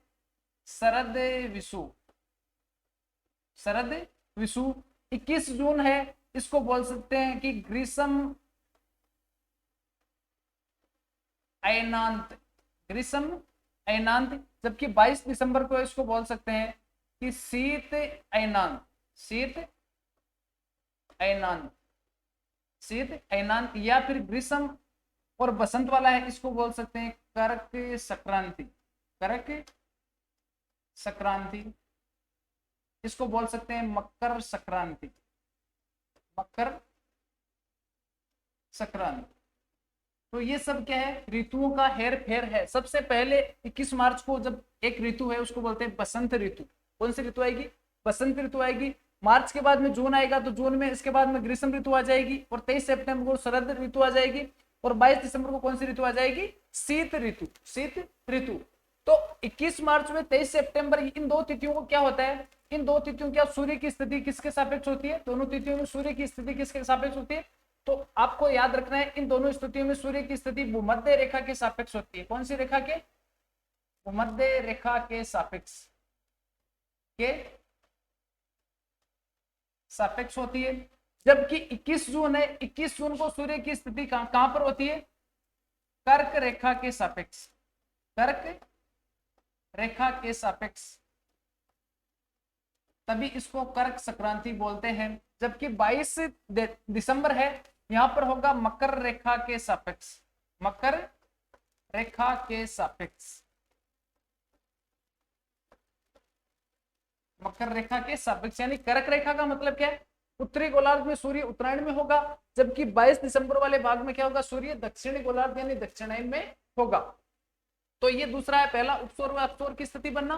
शरद विषु, शरद विषु। 21 जून है, इसको बोल सकते हैं कि ग्रीष्म अयनांत, ग्रीष्म अयनांत। जबकि 22 दिसंबर को इसको बोल सकते हैं कि शीत अयनांत, शीत अयनांत, शीत अयनांत। या फिर ग्रीष्म और बसंत वाला है, इसको बोल सकते हैं कर्क संक्रांति, कर्क संक्रांति। इसको बोल सकते हैं मकर संक्रांति, मकर संक्रांति। तो ये सब क्या है, ऋतुओं का हेर फेर है। सबसे पहले 21 मार्च को जब एक ऋतु है उसको बोलते हैं बसंत ऋतु। कौन सी ऋतु आएगी, बसंत ऋतु आएगी। मार्च के बाद में जून आएगा, तो जून में इसके बाद में ग्रीष्म ऋतु आ जाएगी, और 23 सितंबर को शरद ऋतु आ जाएगी, और 22 दिसंबर को कौन सी ऋतु आ जाएगी, शीत ऋतु, शीत ऋतु। तो 21 मार्च में 23 सितंबर, इन दो तिथियों को क्या होता है, इन दो तिथियों की सूर्य की स्थिति किसके सापेक्ष होती है, दोनों तिथियों में सूर्य की स्थिति किसके सापेक्ष होती है। तो आपको याद रखना है, इन दोनों स्थितियों में सूर्य की स्थिति भूमध्य रेखा के सापेक्ष होती है। कौन सी रेखा के, भूमध्य रेखा के सापेक्ष, के सापेक्ष होती है। जबकि 21 जून है, 21 जून को सूर्य की स्थिति कहां पर होती है, कर्क रेखा के सापेक्ष, कर्क रेखा के सापेक्ष, तभी इसको कर्क संक्रांति बोलते हैं। जबकि 22 दिसंबर है, यहां पर होगा मकर रेखा के सापेक्ष, मकर रेखा के सापेक्ष, मकर रेखा के सापेक्ष। यानी कर्क रेखा का मतलब क्या है, उत्तरी गोलार्ध में सूर्य उत्तरायण में होगा, जबकि 22 दिसंबर वाले भाग में क्या होगा, सूर्य दक्षिणी गोलार्ध यानी दक्षिणायन में होगा। तो ये दूसरा है, पहला उपसौर व अपसौर की स्थिति बनना।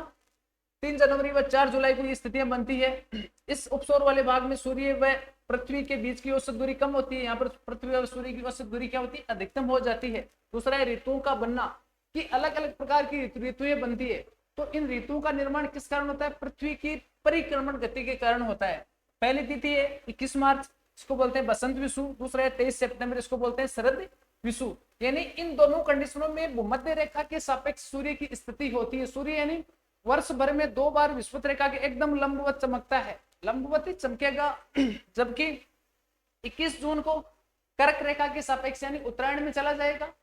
3 जनवरी व 4 जुलाई को ये स्थितियां बनती है। इस उपसौर वाले भाग में सूर्य व पृथ्वी के बीच की औसत दूरी कम होती है, यहाँ पर पृथ्वी और सूर्य की औसत दूरी क्या होती है, अधिकतम हो जाती है। दूसरा है ऋतुओं का बनना, कि अलग अलग प्रकार की ऋतुएं बनती है। तो इन ऋतुओं का निर्माण किस कारण होता है, पृथ्वी की परिक्रमण गति के कारण होता है। पहली तिथि है 21 मार्च, इसको बोलते हैं बसंत विषु। दूसरा है 23 सितंबर, इसको बोलते हैं शरद विषु। यानी इन दोनों कंडीशनों में भूमध्य रेखा के सापेक्ष सूर्य की स्थिति होती है। सूर्य यानी वर्ष भर में 2 बार विषुवत रेखा के एकदम लंबवत चमकता है, लंबवत ही चमकेगा। जबकि 21 जून को कर्क रेखा के सापेक्ष यानी उत्तरायण में चला जाएगा,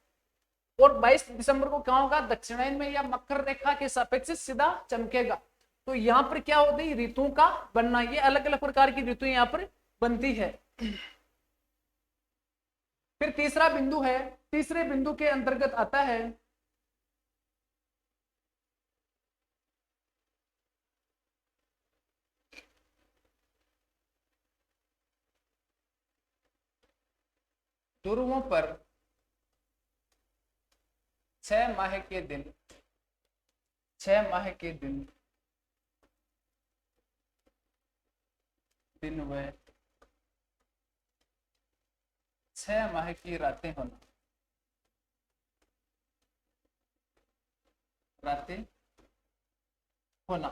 और 22 दिसंबर को क्या होगा, दक्षिणायन में या मकर रेखा के सापेक्ष सीधा चमकेगा। तो यहाँ पर क्या होती है, ऋतुओं का बनना। ये अलग अलग प्रकार की ऋतुएं यहाँ पर बनती है। फिर तीसरा बिंदु है, तीसरे बिंदु के अंतर्गत आता है ध्रुवों पर 6 माह के दिन, 6 माह के दिन व 6 माह की रातें होना, रातें होना।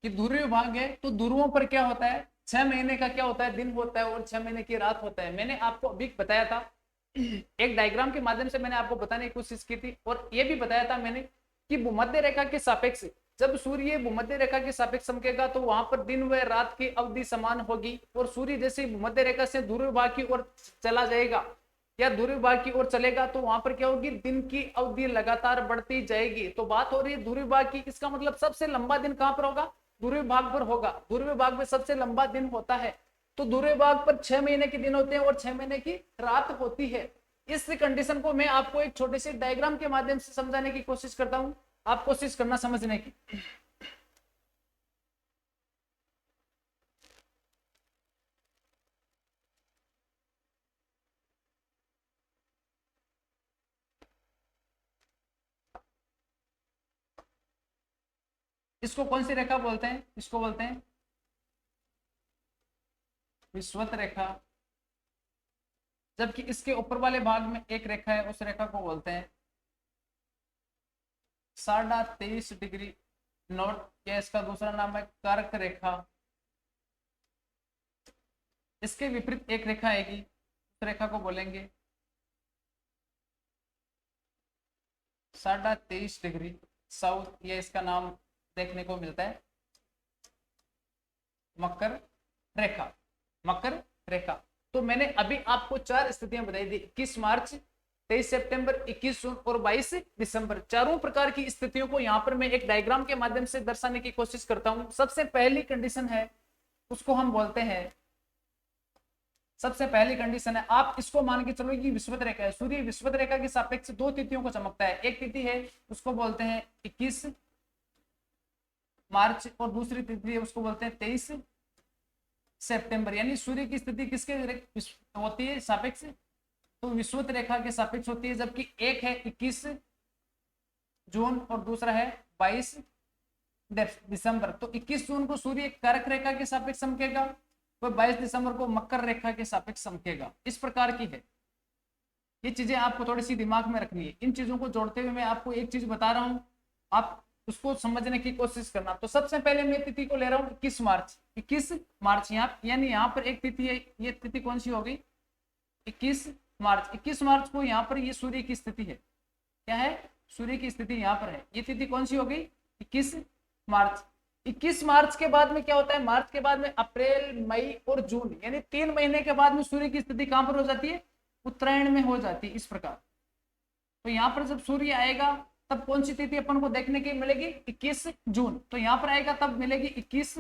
कि ध्रुवीय भाग है, तो ध्रुवों पर क्या होता है, 6 महीने का क्या होता है, दिन होता है, और 6 महीने की रात होता है। मैंने आपको अभी बताया था, एक डायग्राम के माध्यम से मैंने आपको बताने की कोशिश की थी, और ये भी बताया था मैंने कि भूमध्य रेखा के सापेक्ष जब सूर्य भूमध्य रेखा के सापेक्ष चमकेगा तो वहां पर दिन व रात की अवधि समान होगी, और सूर्य जैसे भूमध्य रेखा से ध्रुव भाग की ओर चला जाएगा या ध्रुव भाग की ओर चलेगा तो वहां पर क्या होगी, दिन की अवधि लगातार बढ़ती जाएगी। तो बात हो रही है ध्रुव भाग की, इसका मतलब सबसे लंबा दिन कहां पर होगा, ध्रुव भाग पर होगा। ध्रुव भाग में सबसे लंबा दिन होता है, तो ध्रुव भाग पर 6 महीने के दिन होते हैं और 6 महीने की रात होती है। इस कंडीशन को मैं आपको एक छोटे से डायग्राम के माध्यम से समझाने की कोशिश करता हूं, आप कोशिश करना समझने की। इसको कौन सी रेखा बोलते हैं, इसको बोलते हैं विषुवत रेखा। जबकि इसके ऊपर वाले भाग में एक रेखा है, उस रेखा को बोलते हैं 23.5 डिग्री नॉर्थ, या इसका दूसरा नाम है कर्क रेखा। इसके विपरीत एक रेखा आएगी, उस रेखा को बोलेंगे 23.5 डिग्री साउथ, या इसका नाम देखने को मिलता है मकर रेखा। मकर रेखा। तो मैंने अभी आपको 4 स्थितियां बताई थी, 21 मार्च, 23 सितंबर, 21 जून और 22 दिसंबर। चारों प्रकार की स्थितियों को यहां पर मैं एक डायग्राम के माध्यम से दर्शाने की कोशिश करता हूं। सबसे पहली कंडीशन है, उसको हम बोलते हैं, सबसे पहली कंडीशन है, आप इसको मान के चलो कि विषुवत रेखा है। सूर्य विषुवत रेखा के सापेक्ष 2 तिथियों को चमकता है। एक तिथि है उसको बोलते हैं 21 मार्च और दूसरी तिथि है उसको बोलते हैं 23 सितंबर। यानी सूर्य की स्थिति किसके होती है, सापेक्ष, तो विषुवत रेखा के सापेक्ष होती है। जबकि एक है 21 जून और दूसरा है 22 दिसंबर। तो 21 जून को सूर्य कर्क रेखा के सापेक्ष चमकेगा, वह 22 दिसंबर को मकर रेखा के सापेक्ष चमकेगा। इस प्रकार की है, ये चीजें आपको थोड़ी सी दिमाग में रखनी है। इन चीजों को जोड़ते हुए मैं आपको एक चीज बता रहा हूं, आप उसको समझने की कोशिश करना। तो सबसे पहले मैं तिथि को ले रहा हूं 21 मार्च। 21 मार्च यहाँ, यानी यहाँ पर एक तिथि है, ये तिथि कौन सी हो गई, 21 मार्च। 21 मार्च को यहाँ पर ये सूर्य की स्थिति है, क्या है, सूर्य की स्थिति यहाँ पर है। ये तिथि कौन सी हो गई, 21 मार्च। 21 मार्च के बाद में क्या होता है, मार्च के बाद में अप्रैल, मई और जून, यानी 3 महीने के बाद में सूर्य की स्थिति कहां पर हो जाती है, उत्तरायण में हो जाती है। इस प्रकार तो यहाँ पर जब सूर्य आएगा तब कौन सी तिथि अपन को देखने की मिलेगी, 21 जून। तो यहाँ पर आएगा तब मिलेगी 21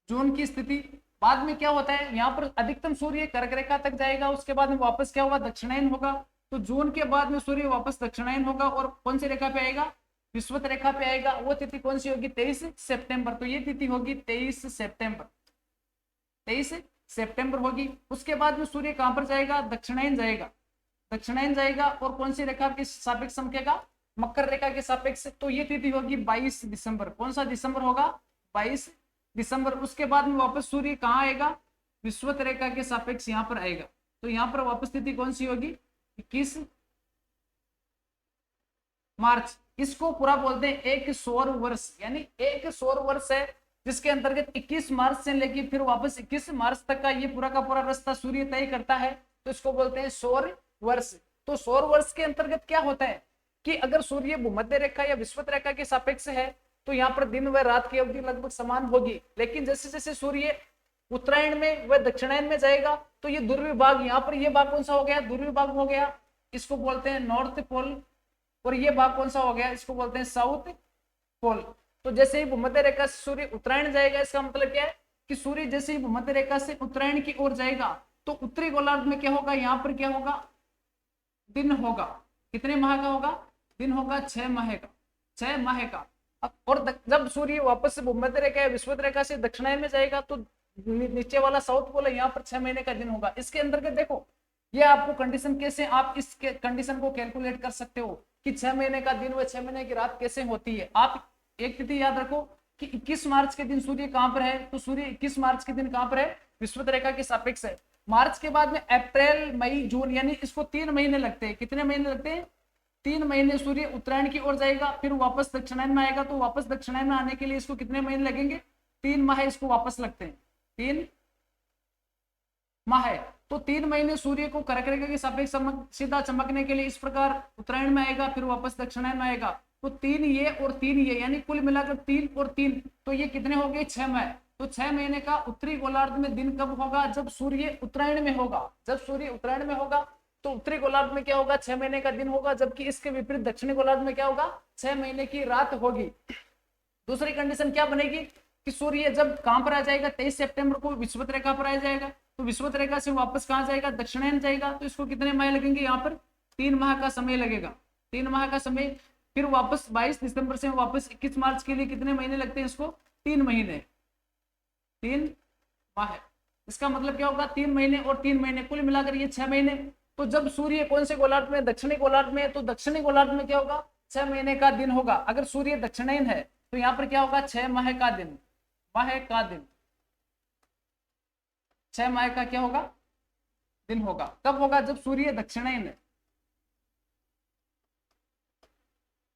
जून की स्थिति। बाद में क्या होता है, यहाँ पर अधिकतम सूर्य कर्क रेखा तक जाएगा, उसके बाद में वापस क्या होगा, दक्षिणायन होगा। तो जून के बाद में सूर्य वापस दक्षिणायन होगा और कौन सी रेखा पे आएगा, विषुवत रेखा पे आएगा। वो तिथि कौन सी होगी, 23 सितंबर। तो ये तिथि होगी 23 सितंबर, 23 सितंबर होगी। उसके बाद में सूर्य कहां पर जाएगा, दक्षिणायन जाएगा, दक्षिणायन जाएगा और कौन सी रेखा के सापेक्ष चमकेगा, मकर रेखा के सापेक्ष। तो ये तिथि होगी 22 दिसंबर। कौन सा दिसंबर होगा, 22 दिसंबर। उसके बाद में वापस सूर्य कहां आएगा, विषुवत रेखा के सापेक्ष यहाँ पर आएगा। तो यहाँ पर वापस तिथि कौन सी होगी, 21 मार्च। इसको पूरा बोलते हैं एक सौर वर्ष, यानी एक सौर वर्ष है जिसके अंतर्गत 21 मार्च से लेकर फिर वापस 21 मार्च तक का ये पूरा का पूरा रास्ता सूर्य तय करता है। तो इसको बोलते हैं सौर वर्ष। तो सौर वर्ष के अंतर्गत क्या होता है कि अगर सूर्य भूमध्य रेखा या विषुवत रेखा के सापेक्ष है तो यहाँ पर दिन व रात की अवधि लगभग समान होगी। लेकिन जैसे जैसे सूर्य उत्तरायण में व दक्षिणायन में जाएगा तो ये ध्रुवीय भाग, यहाँ पर ये भाग कौन सा हो गया, ध्रुवीय भाग हो गया, इसको बोलते हैं नॉर्थ पोल। और ये भाग कौन सा हो गया, इसको बोलते हैं साउथ पोल। तो जैसे ही भूमध्य रेखा से सूर्य उत्तरायण जाएगा, इसका मतलब क्या है कि सूर्य जैसे ही भूमध्य रेखा से उत्तरायण की ओर जाएगा तो उत्तरी गोलार्ध में क्या होगा, यहाँ पर क्या होगा, दिन होगा। कितने माह का होगा, दिन होगा 6 माह का, 6 माह का। और जब सूर्य वापस से भूमध्य रेखा या विषुवत रेखा से दक्षिणायन में जाएगा तो नीचे वाला साउथ पोल है, यहाँ पर 6 महीने का दिन होगा। इसके अंतर्गत देखो ये आपको कंडीशन कैसे, आप इस कंडीशन को कैलकुलेट कर सकते हो कि 6 महीने का दिन व 6 महीने की रात कैसे होती है। आप एक तिथि याद रखो कि 21 मार्च के दिन सूर्य कहां पर है, तो सूर्य 21 मार्च के दिन कहां पर है, विषुवत रेखा के सापेक्ष है। मार्च के बाद में अप्रैल, मई, जून, यानी इसको 3 महीने लगते हैं। कितने महीने लगते हैं, 3 महीने। सूर्य उत्तरायण की ओर जाएगा फिर वापस दक्षिणायन में आएगा, तो वापस दक्षिणायन में आने के लिए इसको कितने महीने लगेंगे, 3 माह इसको वापस लगते हैं, 3 माह। तो 3 महीने सूर्य को कर्क रेखा के सापेक्ष सीधा चमकने के लिए इस प्रकार उत्तरायण में आएगा फिर वापस दक्षिणायन में आएगा। तो 3 ये और 3 ये, यानी कुल मिलाकर 3 और 3, तो ये कितने हो गए 6 माह। तो 6 महीने का उत्तरी गोलार्ध में दिन कब होगा, जब सूर्य उत्तरायण में होगा। जब सूर्य उत्तरायण में होगा तो उत्तरी गोलार्ध में क्या होगा, 6 महीने का दिन होगा, जबकि इसके विपरीत दक्षिणी गोलार्ध में क्या होगा, 6 महीने की रात होगी। दूसरी कंडीशन क्या बनेगी कि सूर्य जब कहां पर आ जाएगा, 23 सितंबर को विषुवत रेखा पर आ जाएगा, तो विषुवत रेखा से वापस कहां जाएगा, दक्षिणायन जाएगा। तो इसको कितने माह लगेंगे, यहाँ पर 3 माह का समय लगेगा, 3 माह का समय। फिर वापस 22 दिसंबर से वापस 21 मार्च के लिए कितने महीने लगते हैं इसको, 3 महीने, 3 माह। इसका मतलब क्या होगा, 3 महीने और 3 महीने, कुल मिलाकर ये 6 महीने। तो जब सूर्य कौन से गोलार्ध में, दक्षिणी गोलार्ध में, तो दक्षिणी गोलार्ध में क्या होगा, 6 महीने का दिन होगा। अगर सूर्य दक्षिणायन है तो यहाँ पर क्या होगा, 6 माह का दिन, माह का दिन, 6 माह का क्या होगा, दिन होगा। कब होगा, जब सूर्य दक्षिणायन है,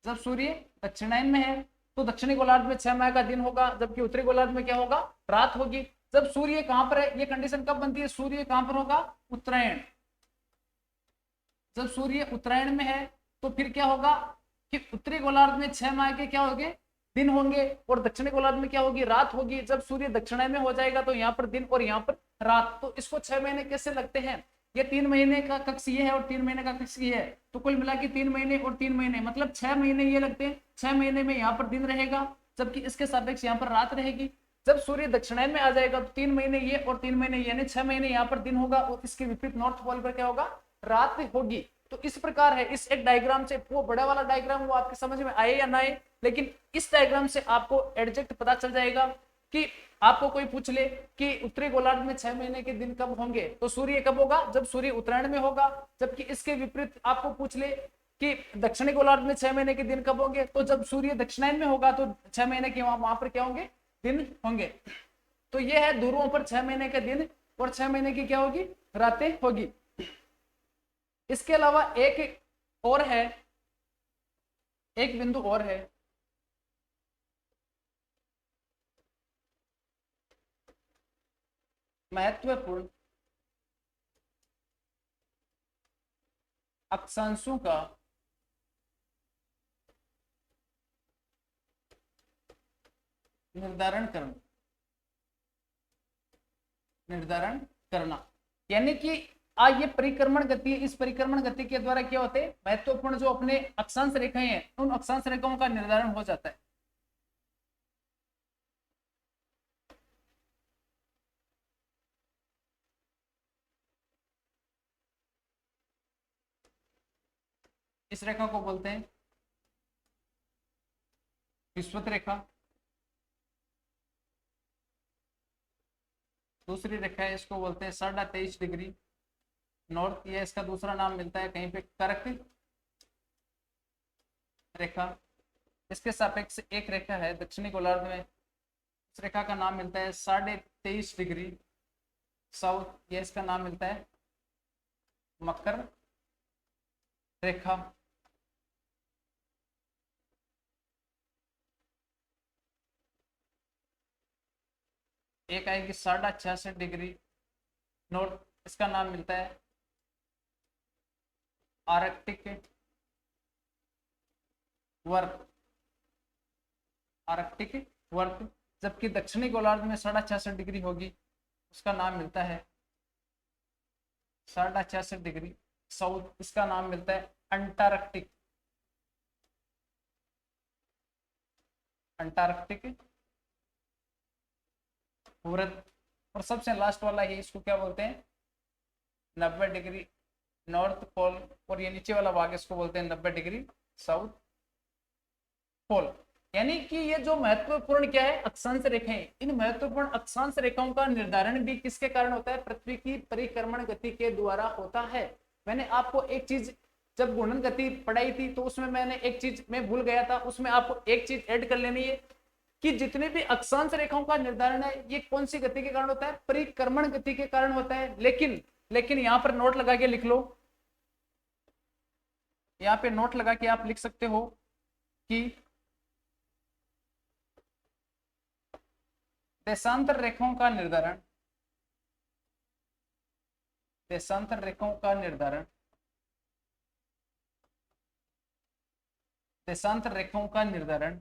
जब सूर्य दक्षिणायन में है तो दक्षिणी गोलार्ध में 6 माह का दिन होगा, जबकि उत्तरी गोलार्ध में क्या होगा, रात होगी। जब सूर्य कहां पर है, ये कंडीशन कब बनती है, सूर्य कहां पर होगा, उत्तरायण। जब सूर्य उत्तरायण में है तो फिर क्या होगा कि उत्तरी गोलार्ध में 6 माह के क्या होंगे, दिन होंगे, और दक्षिणी गोलार्ध में क्या होगी, रात होगी। जब सूर्य दक्षिणायन में हो जाएगा तो यहाँ पर दिन और यहाँ पर रात। तो इसको 6 महीने कैसे लगते हैं, ये 3 महीने का कक्ष ये है और 3 महीने का कक्ष ये है, तो कुल मिला के 3 महीने और 3 महीने मतलब 6 महीने ये लगते हैं। 6 महीने में यहाँ पर दिन रहेगा, जबकि इसके सापेक्ष यहाँ पर रात रहेगी। जब सूर्य दक्षिणायन में आ जाएगा तो 3 महीने ये और 3 महीने यानी 6 महीने यहाँ पर दिन होगा, और इसके विपरीत नॉर्थ पोल पर क्या होगा, रात होगी। तो इस प्रकार है, इस एक डायग्राम से, वो बड़ा वाला डायग्राम वो आपके समझ में आए या ना आए, लेकिन इस डायग्राम से आपको एग्जैक्ट पता चल जाएगा कि आपको कोई पूछ ले कि उत्तरी गोलार्ध में 6 महीने के दिन कब होंगे, तो सूर्य कब होगा, जब सूर्य उत्तरायण में होगा। जबकि इसके विपरीत आपको पूछ ले कि दक्षिणी गोलार्ध में 6 महीने के दिन कब होंगे, तो जब सूर्य दक्षिणायन में होगा तो 6 महीने के वहां पर क्या होंगे, दिन होंगे। तो ये है ध्रुवों पर 6 महीने के दिन और 6 महीने की क्या होगी, रातें होगी। इसके अलावा एक और है, एक बिंदु और है, महत्वपूर्ण अक्षांशों का निर्धारण करना, निर्धारण करना, यानी कि ये परिक्रमण गति है। इस परिक्रमण गति के द्वारा क्या होते हैं, महत्वपूर्ण जो अपने अक्षांश रेखाएं हैं, उन अक्षांश रेखाओं का निर्धारण हो जाता है। इस रेखा को बोलते हैं विषुवत रेखा। दूसरी रेखा है, इसको बोलते हैं 23.5 डिग्री नॉर्थ, या इसका दूसरा नाम मिलता है कहीं पे कर्क रेखा। इसके सापेक्ष एक रेखा है दक्षिणी गोलार्ध में, इस रेखा का नाम मिलता है 23.5 डिग्री साउथ, या इसका नाम मिलता है मकर रेखा। एक आएगी 66.5 डिग्री नॉर्थ, इसका नाम मिलता है आर्कटिक वर्क, आर्कटिक वर्क। जबकि दक्षिणी गोलार्ध में 66.5 डिग्री होगी, उसका नाम मिलता है 66.5 डिग्री साउथ, इसका नाम मिलता है अंटार्कटिक, अंटार्कटिक व्रत। और सबसे लास्ट वाला ही, इसको क्या बोलते हैं 90 डिग्री नॉर्थ पोल, और ये नीचे वाला भाग इसको बोलते हैं 90 डिग्री साउथ पोल। यानी कि ये जो महत्वपूर्ण क्या है, अक्षांश रेखाएं, इन महत्वपूर्ण अक्षांश रेखाओं का निर्धारण भी किसके कारण होता है, पृथ्वी की परिक्रमण गति के द्वारा होता है। मैंने आपको एक चीज जब घूर्णन गति पढ़ाई थी तो उसमें मैंने एक चीज मैं भूल गया था, उसमें आपको एक चीज ऐड कर लेनी है कि जितने भी अक्षांश रेखाओं का निर्धारण है ये कौन सी गति के कारण होता है, परिक्रमण गति के कारण होता है। लेकिन यहां पर नोट लगा के लिख लो, यहां पे नोट लगा के आप लिख सकते हो कि देशांतर रेखाओं का निर्धारण, देशांतर रेखाओं का निर्धारण देशांतर रेखाओं का निर्धारण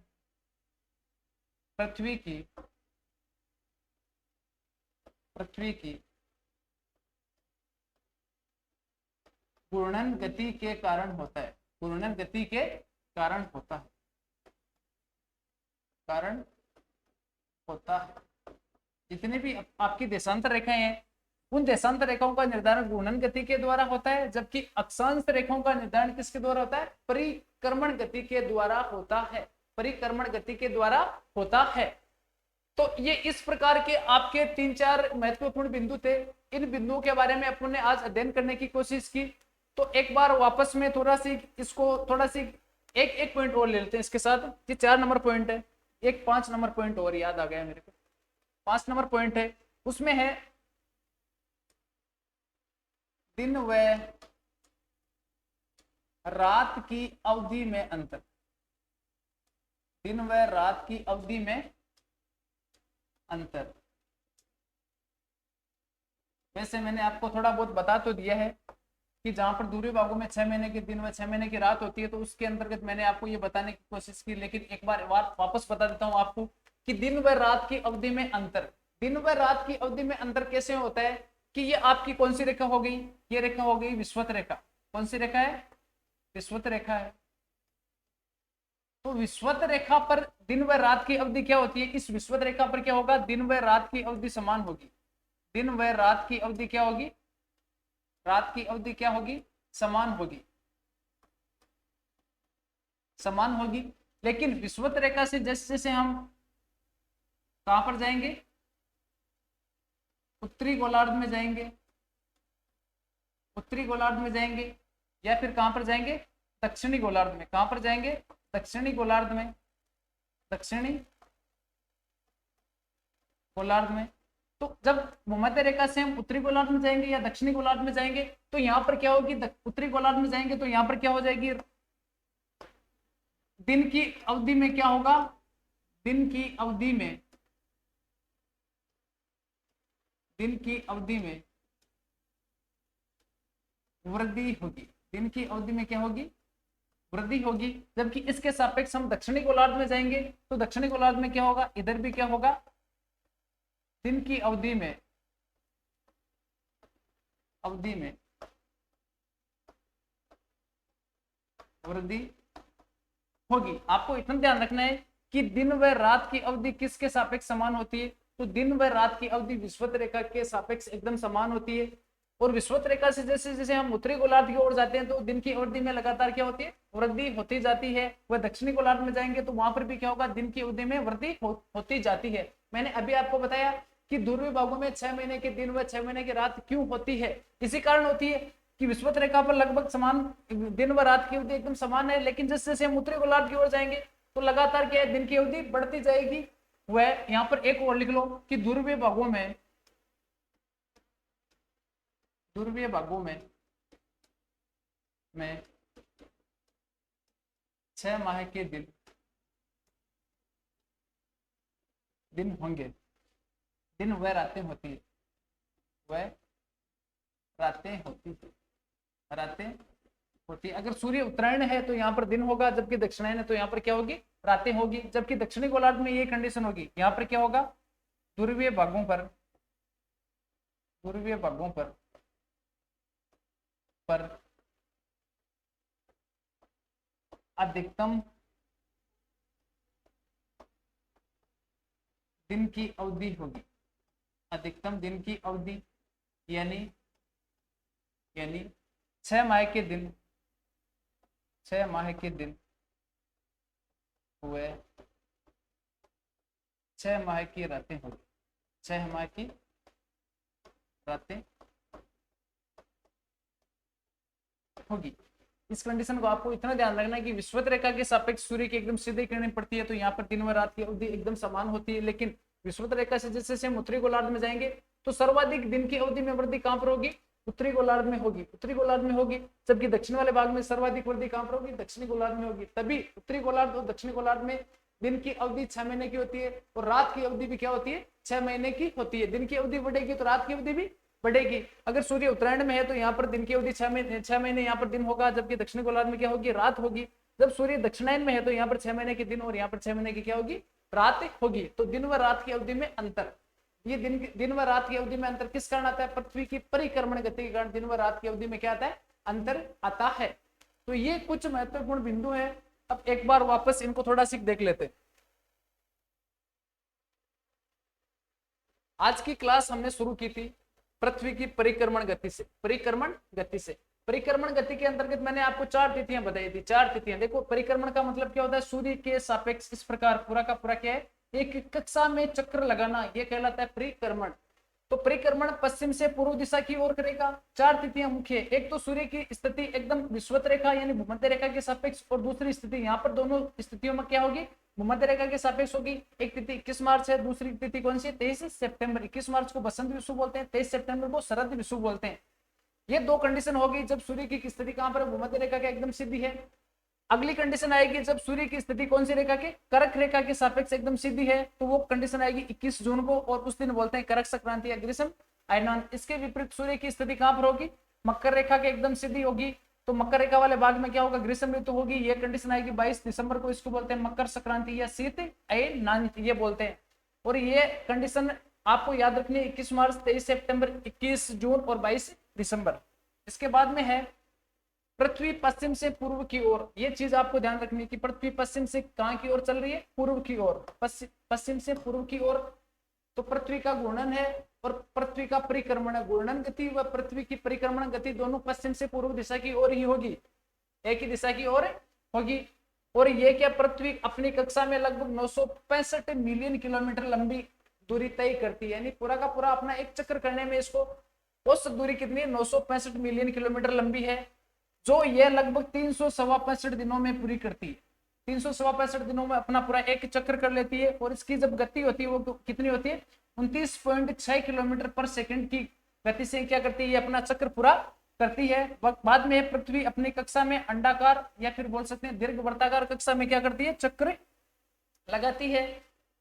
पृथ्वी की घूर्णन गति के कारण होता है। घूर्णन गति के कारण होता है, जितने भी आपकी देशांतर रेखाएं हैं उन देशांतर रेखाओं का निर्धारण घूर्णन गति के द्वारा होता है, जबकि अक्षांश रेखाओं का निर्धारण किसके द्वारा होता है? परिक्रमण गति के द्वारा होता है। परिक्रमण गति के द्वारा होता है। तो ये इस प्रकार के आपके 3-4 महत्वपूर्ण बिंदु थे। इन बिंदुओं के बारे में अपन ने आज अध्ययन करने की कोशिश की। तो एक बार वापस में थोड़ा सी एक पॉइंट और ले लेते हैं इसके साथ। ये 4 नंबर पॉइंट है, एक 5 नंबर पॉइंट और याद आ गया मेरे को। 5 नंबर पॉइंट है, उसमें है दिन व रात की अवधि में अंतर। दिन व रात की अवधि में अंतर। वैसे मैंने आपको थोड़ा बहुत बता तो दिया है कि जहां पर दूसरे भागों में 6 महीने के दिन व 6 महीने की रात होती है, तो उसके अंतर्गत मैंने आपको ये बताने की कोशिश की। लेकिन एक बार वापस बता देता हूं आपको कि दिन व रात की अवधि में अंतर। दिन व रात की अवधि में अंतर कैसे होता है कि ये आपकी कौन सी रेखा हो गई? ये रेखा हो गई विषुवत रेखा। कौन सी रेखा है? विषुवत रेखा है। तो विषुवत रेखा पर दिन व रात की अवधि क्या होती है? इस विषुवत रेखा पर क्या होगा? दिन व रात की अवधि समान होगी। दिन व रात की अवधि क्या होगी? रात की अवधि क्या होगी? समान होगी, समान होगी। लेकिन विषुवत रेखा से जैसे जैसे हम कहां पर जाएंगे? उत्तरी गोलार्ध में जाएंगे, उत्तरी गोलार्ध में जाएंगे, या फिर कहां पर जाएंगे? दक्षिणी गोलार्ध में। कहां पर जाएंगे? दक्षिणी गोलार्ध में। दक्षिणी गोलार्ध में। तो जब भूमध्य रेखा से हम उत्तरी गोलार्ध में जाएंगे या दक्षिणी गोलार्ध में जाएंगे, तो यहाँ पर क्या होगी? उत्तरी गोलार्ध में जाएंगे तो यहाँ पर क्या हो जाएगी? दिन की अवधि में क्या होगा? दिन की अवधि में वृद्धि होगी। दिन की अवधि में क्या होगी? वृद्धि होगी। जबकि इसके सापेक्ष हम दक्षिणी गोलार्ध में जाएंगे तो दक्षिणी गोलार्ध में क्या होगा? इधर भी क्या होगा? दिन की अवधि में वृद्धि होगी। आपको इतना ध्यान रखना है कि दिन व रात की अवधि किसके सापेक्ष समान होती है? तो दिन व रात की अवधि विषुवत रेखा के सापेक्ष एकदम समान होती है। और विषुवत रेखा से जैसे जैसे हम उत्तरी गोलार्ध की ओर जाते हैं तो दिन की अवधि में लगातार क्या होती है? वृद्धि होती जाती है। वह दक्षिणी गोलार्ध में जाएंगे तो वहां पर भी क्या होगा? दिन की अवधि में वृद्धि होती जाती है। मैंने अभी आपको बताया कि ध्रुवीय भागों में 6 महीने के दिन व 6 महीने की रात क्यों होती है? इसी कारण होती है कि विषुवत रेखा पर लगभग समान दिन व रात की अवधि एकदम समान है। लेकिन जैसे जैसे हम उत्तरी गोलार्ध की ओर जाएंगे तो लगातार क्या है? दिन की अवधि बढ़ती जाएगी। वह यहाँ पर एक और लिख लो कि ध्रुवीय भागों में 6 माह के दिन होंगे। दिन वह रातें होती है, अगर सूर्य उत्तरायण है तो यहाँ पर दिन होगा, जबकि दक्षिणायन है तो यहाँ पर क्या होगी? रातें होगी। जबकि दक्षिणी गोलार्ध में ये कंडीशन होगी। यहाँ पर क्या होगा? ध्रुवीय भागों पर अधिकतम दिन की अवधि होगी। अधिकतम दिन की अवधि यानी 6 माह के दिन हुए 6 माह की रातें होगी। 6 माह की रातें होगी। इस कंडीशन को आपको इतना ध्यान रखना है कि विषुवत रेखा के सापेक्ष सूर्य की एकदम सीधी किरणें पड़ती है तो यहाँ पर दिन व रात की अवधि एकदम समान होती है। लेकिन विषुवत रेखा से जैसे हम उत्तरी गोलार्ध में जाएंगे तो सर्वाधिक दिन की अवधि में वृद्धि कहां पर होगी? उत्तरी गोलार्ध में होगी। जबकि दक्षिण वाले भाग में सर्वाधिक वृद्धि कहां पर होगी? दक्षिणी गोलार्ध में होगी। तभी उत्तरी गोलार्ध और दक्षिणी गोलार्ध में दिन की अवधि 6 महीने की होती है और रात की अवधि भी क्या होती है? 6 महीने की होती है। दिन की अवधि बढ़ेगी तो रात की अवधि भी बढ़ेगी। अगर सूर्य उत्तरायण में है तो यहाँ पर दिन की अवधि 6 महीने यहाँ पर दिन होगा, जबकि दक्षिणी गोलार्ध में क्या होगी? रात होगी। जब सूर्य दक्षिणायन में है तो यहाँ पर 6 महीने के दिन और यहाँ पर 6 महीने की क्या होगी, रात होगी। तो दिन व रात की अवधि में अंतर, ये दिन व रात की अवधि में अंतर किस कारण आता है, पृथ्वी की परिक्रमण गति के कारण दिन व रात की अवधि में क्या आता है, अंतर आता है। तो ये कुछ महत्वपूर्ण बिंदु है। अब एक बार वापस इनको थोड़ा सी देख लेते हैं। आज की क्लास हमने शुरू की थी पृथ्वी की परिक्रमण गति से। परिक्रमण गति के अंतर्गत मैंने आपको 4 तिथियां बताई थी। 4 तिथियां देखो, परिक्रमण का मतलब क्या होता है, सूर्य के सापेक्ष इस प्रकार पूरा का पूरा क्या है, एक कक्षा में चक्र लगाना, ये कहलाता है परिक्रमण। तो परिक्रमण पश्चिम से पूर्व दिशा की ओर करेगा। 4 तिथियां मुख्य, एक तो सूर्य की स्थिति एकदम विषुवत रेखा यानी भूमध्य रेखा के सापेक्ष, और दूसरी स्थिति यहाँ पर दोनों स्थितियों में क्या होगी, भूमध्य रेखा के सापेक्ष होगी। एक तिथि 21 मार्च है, दूसरी तिथि कौन सी, 23 सितंबर। 21 मार्च को बसंत विषुव बोलते हैं, 23 सितंबर को शरद विषुव बोलते हैं। ये 2 कंडीशन होगी जब सूर्य की स्थिति कहां पर, भूमध्य रेखा के एकदम सीधी है। अगली कंडीशन आएगी जब सूर्य की स्थिति कौन सी रेखा के, कर्क रेखा के सापेक्ष एकदम सीधी है, तो वो कंडीशन आएगी 21 जून को, और उस दिन बोलते हैं कर्क संक्रांति या ग्रीष्म अयनान। इसके विपरीत सूर्य की स्थिति कहां पर होगी, मकर रेखा के एकदम सीधी होगी, तो मकर रेखा वाले भाग में क्या होगा, ग्रीष्म ऋतु होगी। ये कंडीशन आएगी 22 दिसंबर को, इसको बोलते हैं मकर संक्रांति या शीत अयनान ये बोलते हैं। और ये कंडीशन आपको याद रखनी है, 21 मार्च, 23 सितंबर, 21 जून और 22 दिसंबर। इसके बाद में है पृथ्वी पश्चिम से पूर्व की ओर। ये चीज आपको ध्यान रखनी है कि पृथ्वी पश्चिम से कहां की ओर चल रही है, पूर्व की ओर, पश्चिम से पूर्व की ओर। तो पृथ्वी का घूर्णन है और पृथ्वी का परिक्रमण है। घूर्णन गति व पृथ्वी की परिक्रमण गति दोनों पश्चिम से पूर्व दिशा की ओर ही होगी, एक ही दिशा की ओर होगी। और ये क्या, पृथ्वी अपनी कक्षा में लगभग 965 मिलियन किलोमीटर लंबी दूरी तय करती है, यानी पूरा का पूरा अपना एक चक्र करने में इसको औसत दूरी कितनी है, 965 मिलियन किलोमीटर लंबी है, जो ये लगभग 365 दिनों में पूरी करती है। 365 दिनों में अपना पूरा एक चक्र कर लेती है। और इसकी जब गति होती है वो कितनी होती है, 29.6 किलोमीटर पर सेकंड की गति से क्या करती है, ये अपना चक्र पूरा करती है। बाद में पृथ्वी अपनी कक्षा में अंडाकार या फिर बोल सकते हैं दीर्घ वर्ताकार कक्षा में क्या करती है, चक्र लगाती है।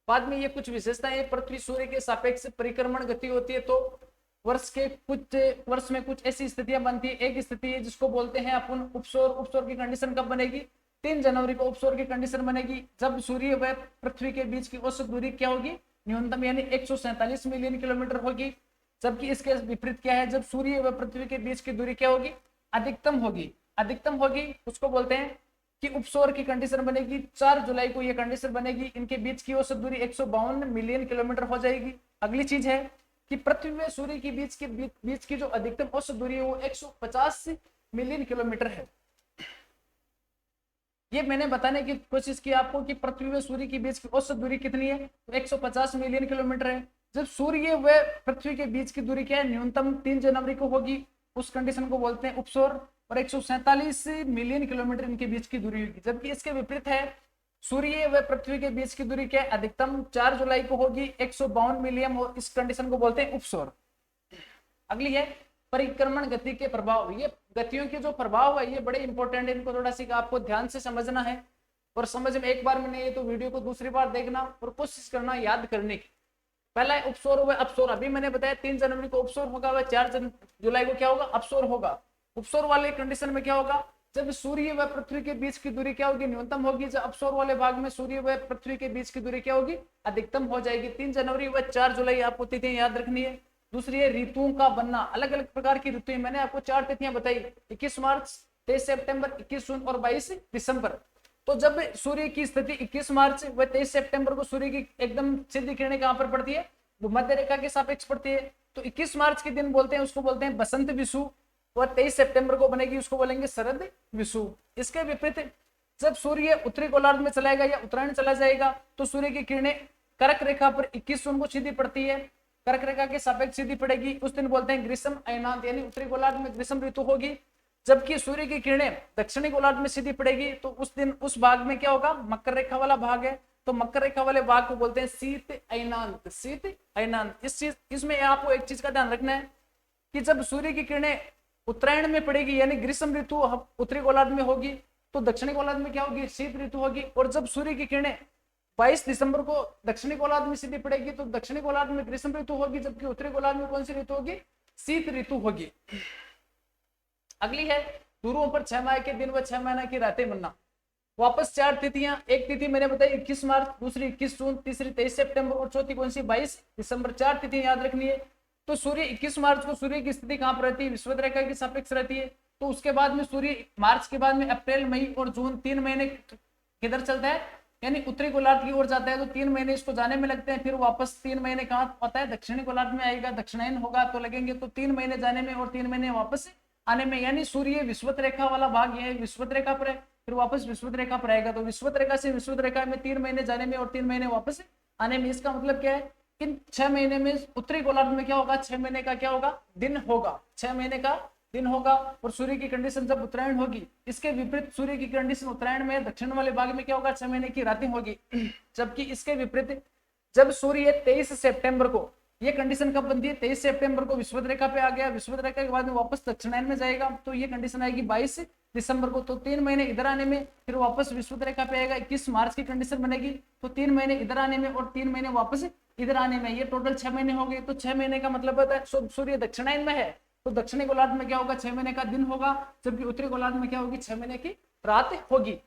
बाद में ये कुछ विशेषताएं, पृथ्वी सूर्य के सापेक्ष परिक्रमण गति होती है, तो वर्ष में कुछ ऐसी स्थितियां बनती है। एक स्थिति है जिसको बोलते हैं अपन उपसौर। उपसौर की कंडीशन कब बनेगी, 3 जनवरी को उपसौर की कंडीशन बनेगी, जब सूर्य व पृथ्वी के बीच की औसत दूरी क्या होगी, न्यूनतम यानी 147 मिलियन किलोमीटर होगी। जबकि इसके विपरीत क्या है, जब सूर्य व पृथ्वी के बीच की दूरी क्या होगी, अधिकतम होगी। उसको बोलते हैं कि उपसौर की कंडीशन बनेगी। 4 जुलाई को यह कंडीशन बनेगी, इनके बीच की औसत दूरी 152 मिलियन किलोमीटर हो जाएगी। अगली चीज है कि पृथ्वी व सूर्य के बीच की जो अधिकतम औसत दूरी है वो 150 मिलियन किलोमीटर है। ये मैंने बताने की कोशिश की आपको कि पृथ्वी व सूर्य के बीच की औसत दूरी कितनी है, तो 150 मिलियन किलोमीटर है। जब सूर्य व पृथ्वी के बीच की दूरी क्या है, न्यूनतम 3 जनवरी को होगी, उस कंडीशन को बोलते हैं उपसौर, और 147 मिलियन किलोमीटर इनके बीच की दूरी होगी। जबकि इसके विपरीत है, सूर्य व पृथ्वी के बीच की दूरी क्या है, अधिकतम 4 जुलाई को होगी, 152 मिलियन, और इस कंडीशन को बोलते हैं उपसौर। अगली है परिक्रमण गति के प्रभाव। ये गतियों के जो प्रभाव है ये बड़े इंपॉर्टेंट है, इनको थोड़ा सा आपको ध्यान से समझना है। और समझ में एक बार में नहीं है तो वीडियो को दूसरी बार देखना और कोशिश करना याद करने की। पहला है उपसौर व अपसौर। अभी मैंने बताया 3 जनवरी को उपसौर होगा व 4 जुलाई को क्या होगा, अपसौर होगा। उपसौर वाले कंडीशन में क्या होगा, जब सूर्य व पृथ्वी के बीच की दूरी क्या होगी, न्यूनतम होगी। जब अपसौर वाले भाग में सूर्य व पृथ्वी के बीच की दूरी क्या होगी, अधिकतम हो जाएगी। 3 जनवरी व 4 जुलाई आपको तिथियां याद रखनी है। दूसरी है ऋतुओं का बनना। अलग अलग प्रकार की ऋतुएं, मैंने आपको 4 तिथियां बताई, 21 मार्च, 23 सितंबर, 21 जून और 22 दिसंबर। तो जब सूर्य की स्थिति 21 मार्च व 23 सितंबर को सूर्य की एकदम सीधी किरणें कहां पर पड़ती है, भूमध्य रेखा के सापेक्ष पड़ती है। तो 21 मार्च के दिन बोलते हैं, उसको बोलते हैं बसंत विषुव, और 23 सितंबर को बनेगी, उसको बोलेंगे शरद विषुव। इसके विपरीत जब सूर्य उत्तरी गोलार्ध में चलाएगा या उत्तरायण चला जाएगा, तो सूर्य की किरणें कर्क रेखा पर 21 जून को सीधी पड़ती है, कर्क रेखा के सापेक्ष सीधी पड़ेगी, उस दिन बोलते हैं ग्रीष्म अयनांत, यानी उत्तरी गोलार्ध में ग्रीष्म ऋतु होगी। जबकि सूर्य की किरणें दक्षिणी गोलार्ध में सीधी पड़ेगी, तो उस दिन उस भाग में क्या होगा, मकर रेखा वाला भाग है, तो मकर रेखा वाले भाग को बोलते हैं शीत अयनांत। शीत अयनांत इसमें आपको एक चीज का ध्यान रखना है कि जब सूर्य की किरणें उत्तरायण में पड़ेगी यानी ग्रीष्म ऋतु उत्तरी गोलार्ध में होगी, तो दक्षिणी गोलार्ध में क्या होगी, शीत ऋतु होगी। और जब सूर्य की किरणें 22 दिसंबर को दक्षिणी गोलार्ध में सीधी पड़ेगी, तो दक्षिणी गोलार्ध में ग्रीष्म ऋतु होगी, जबकि उत्तरी गोलार्ध में कौन सी ऋतु होगी, शीत ऋतु होगी। अगली है ध्रुवों पर 6 माह के दिन व 6 महीने की रातें बनना। वापस 4 तिथियां, एक तिथि मैंने बताई 21 मार्च, दूसरी 21 जून, तीसरी 23 सितंबर और चौथी कौन सी 22 दिसंबर। 4 तिथि याद रखनी है। तो सूर्य 21 मार्च को सूर्य की स्थिति कहां पर रहती है, विषुवत रेखा के सापेक्ष रहती है। तो उसके बाद में सूर्य मार्च के बाद में अप्रैल, मई और जून 3 महीने किधर चलता है, यानी उत्तरी गोलार्ध की ओर जाता है। तो 3 महीने इसको जाने में लगते हैं, फिर वापस 3 महीने कहाँ आता है, दक्षिणी गोलार्ध में आएगा, दक्षिणायन होगा तो लगेंगे। तो 3 महीने जाने में और 3 महीने वापस आने में, यानी सूर्य विषुवत रेखा वाला भाग ये विषुवत रेखा पर है, फिर वापस विषुवत रेखा पर आएगा। तो विषुवत रेखा से विषुवत रेखा में 3 महीने जाने में और 3 महीने वापस आने में। इसका मतलब क्या है कि 6 महीने में उत्तरी गोलार्ध में क्या होगा, 6 महीने का क्या होगा, दिन होगा, 6 महीने का दिन होगा। और सूर्य की कंडीशन जब उत्तरायण होगी, इसके विपरीत सूर्य की कंडीशन उत्तरायण में दक्षिण वाले भाग में क्या होगा, 6 महीने की रातें होगी। जबकि इसके विपरीत जब सूर्य 23 सितंबर को, ये कंडीशन कब बनती है, 23 सितंबर को विषुवत रेखा पे आ गया, विषुवत रेखा के बाद में वापस दक्षिणायन में जाएगा, तो ये कंडीशन आएगी 22 दिसंबर को। तो 3 महीने इधर आने में, फिर वापस विषुवत रेखा पे आएगा, 21 मार्च की कंडीशन बनेगी। तो 3 महीने इधर आने में और 3 महीने वापस इधर आने में, ये टोटल 6 महीने हो गए। तो 6 महीने का मतलब होता है सूर्य दक्षिणायन में है तो दक्षिणी गोलार्ध में क्या होगा, 6 महीने का दिन होगा, जबकि उत्तरी गोलार्ध में क्या होगी, 6 महीने की रात होगी।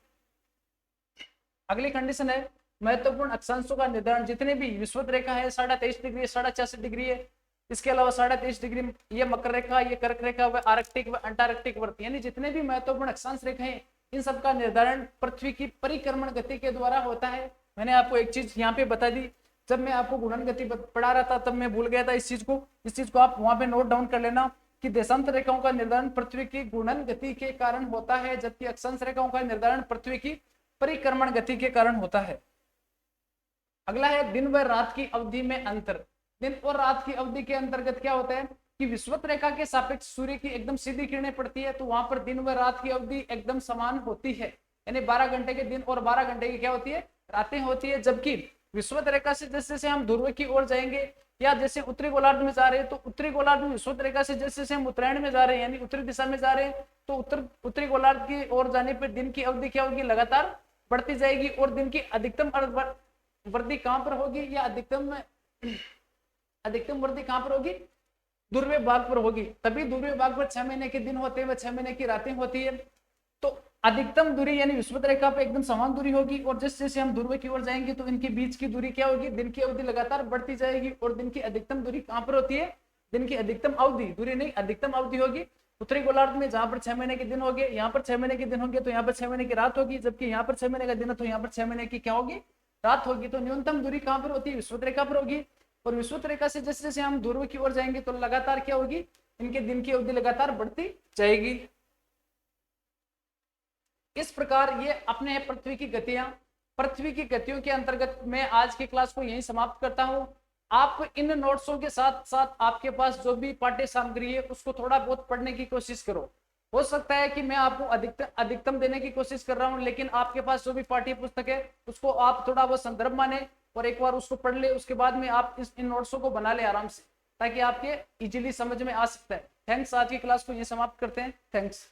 अगली कंडीशन है महत्वपूर्ण अक्षांशों का निर्धारण। जितने भी विषुवत रेखा है 23.5 डिग्री, 66 डिग्री है, इसके अलावा 23.5 डिग्री ये मकर रेखा, ये कर्क रेखा, व आर्कटिक व अंटार्कटिक वर्त, यानी जितने भी महत्वपूर्ण अक्षांश रेखा है इन सब का निर्धारण पृथ्वी की परिक्रमण गति के द्वारा होता है। मैंने आपको एक चीज यहाँ पे बता दी, जब मैं आपको गुणन गति पढ़ा रहा था तब मैं भूल गया था इस चीज को आप वहां पे नोट डाउन कर लेना कि देशांतर रेखाओं का निर्धारण पृथ्वी की गुणन गति के कारण होता है, जबकि अक्षांश रेखाओं का निर्धारण पृथ्वी की परिक्रमण गति के कारण होता है। अगला है दिन व रात की अवधि में अंतर। दिन और रात की अवधि के अंतर्गत क्या होता है कि विषुवत रेखा के सापेक्ष सूर्य की एकदम सीधी किरणें पड़ती है, तो वहां पर दिन व रात की अवधि एकदम समान होती है, यानी 12 घंटे के दिन और 12 घंटे की क्या होती है, रातें होती है। जबकि विषुवत रेखा से जैसे जैसे हम ध्रुव की ओर जाएंगे या जैसे उत्तरी गोलार्ध में जा रहे हैं, तो उत्तरी गोलार्ध में विषुवत रेखा से जैसे जैसे हम उत्तरायण में जा रहे हैं यानी उत्तरी दिशा में जा रहे हैं, तो उत्तरी गोलार्ध की ओर जाने पर दिन की अवधि क्या होगी, लगातार बढ़ती जाएगी। और दिन की अधिकतम वृद्धि कहां पर होगी, या अधिकतम वृद्धि कहां पर होगी, ध्रुवीय भाग पर होगी। तभी ध्रुवीय भाग पर 6 महीने के दिन होते हैं व 6 महीने की रातें होती है। तो अधिकतम दूरी यानी विषुवत रेखा पर एकदम समान दूरी होगी, और जैसे जैसे हम ध्रुव की ओर जाएंगे तो इनके बीच की दूरी क्या होगी, दिन की अवधि लगातार बढ़ती जाएगी। और दिन की अधिकतम दूरी कहां पर होती है, दिन की अधिकतम अवधि, दूरी नहीं अधिकतम अवधि होगी उत्तरी गोलार्ध में, जहां पर 6 महीने के दिन होंगे, यहाँ पर 6 महीने के दिन होंगे तो यहाँ पर 6 महीने की रात होगी, जबकि यहाँ पर 6 महीने का दिन है तो यहाँ पर 6 महीने की क्या होगी, रात होगी। तो न्यूनतम दूरी कहां पर होती है, विषुवत रेखा पर होगी। और विषुवत रेखा से जैसे जैसे हम ध्रुव की ओर जाएंगे तो लगातार क्या होगी, इनके दिन की अवधि लगातार बढ़ती जाएगी। इस प्रकार ये अपने है पृथ्वी की गतियां। पृथ्वी की गतियों के अंतर्गत मैं आज की क्लास को यहीं समाप्त करता हूं। आप इन नोट्सों के साथ साथ आपके पास जो भी पाठ्य सामग्री है उसको थोड़ा बहुत पढ़ने की कोशिश करो। हो सकता है कि मैं आपको अधिकतम देने की कोशिश कर रहा हूं, लेकिन आपके पास जो भी पाठ्य पुस्तक है उसको आप थोड़ा बहुत संदर्भ माने और एक बार उसको पढ़ ले, उसके बाद में आप इन नोट्सों को बना ले आराम से, ताकि आपके इजीली समझ में आ सकता है। थैंक्स, आज की क्लास को ये समाप्त करते हैं। थैंक्स।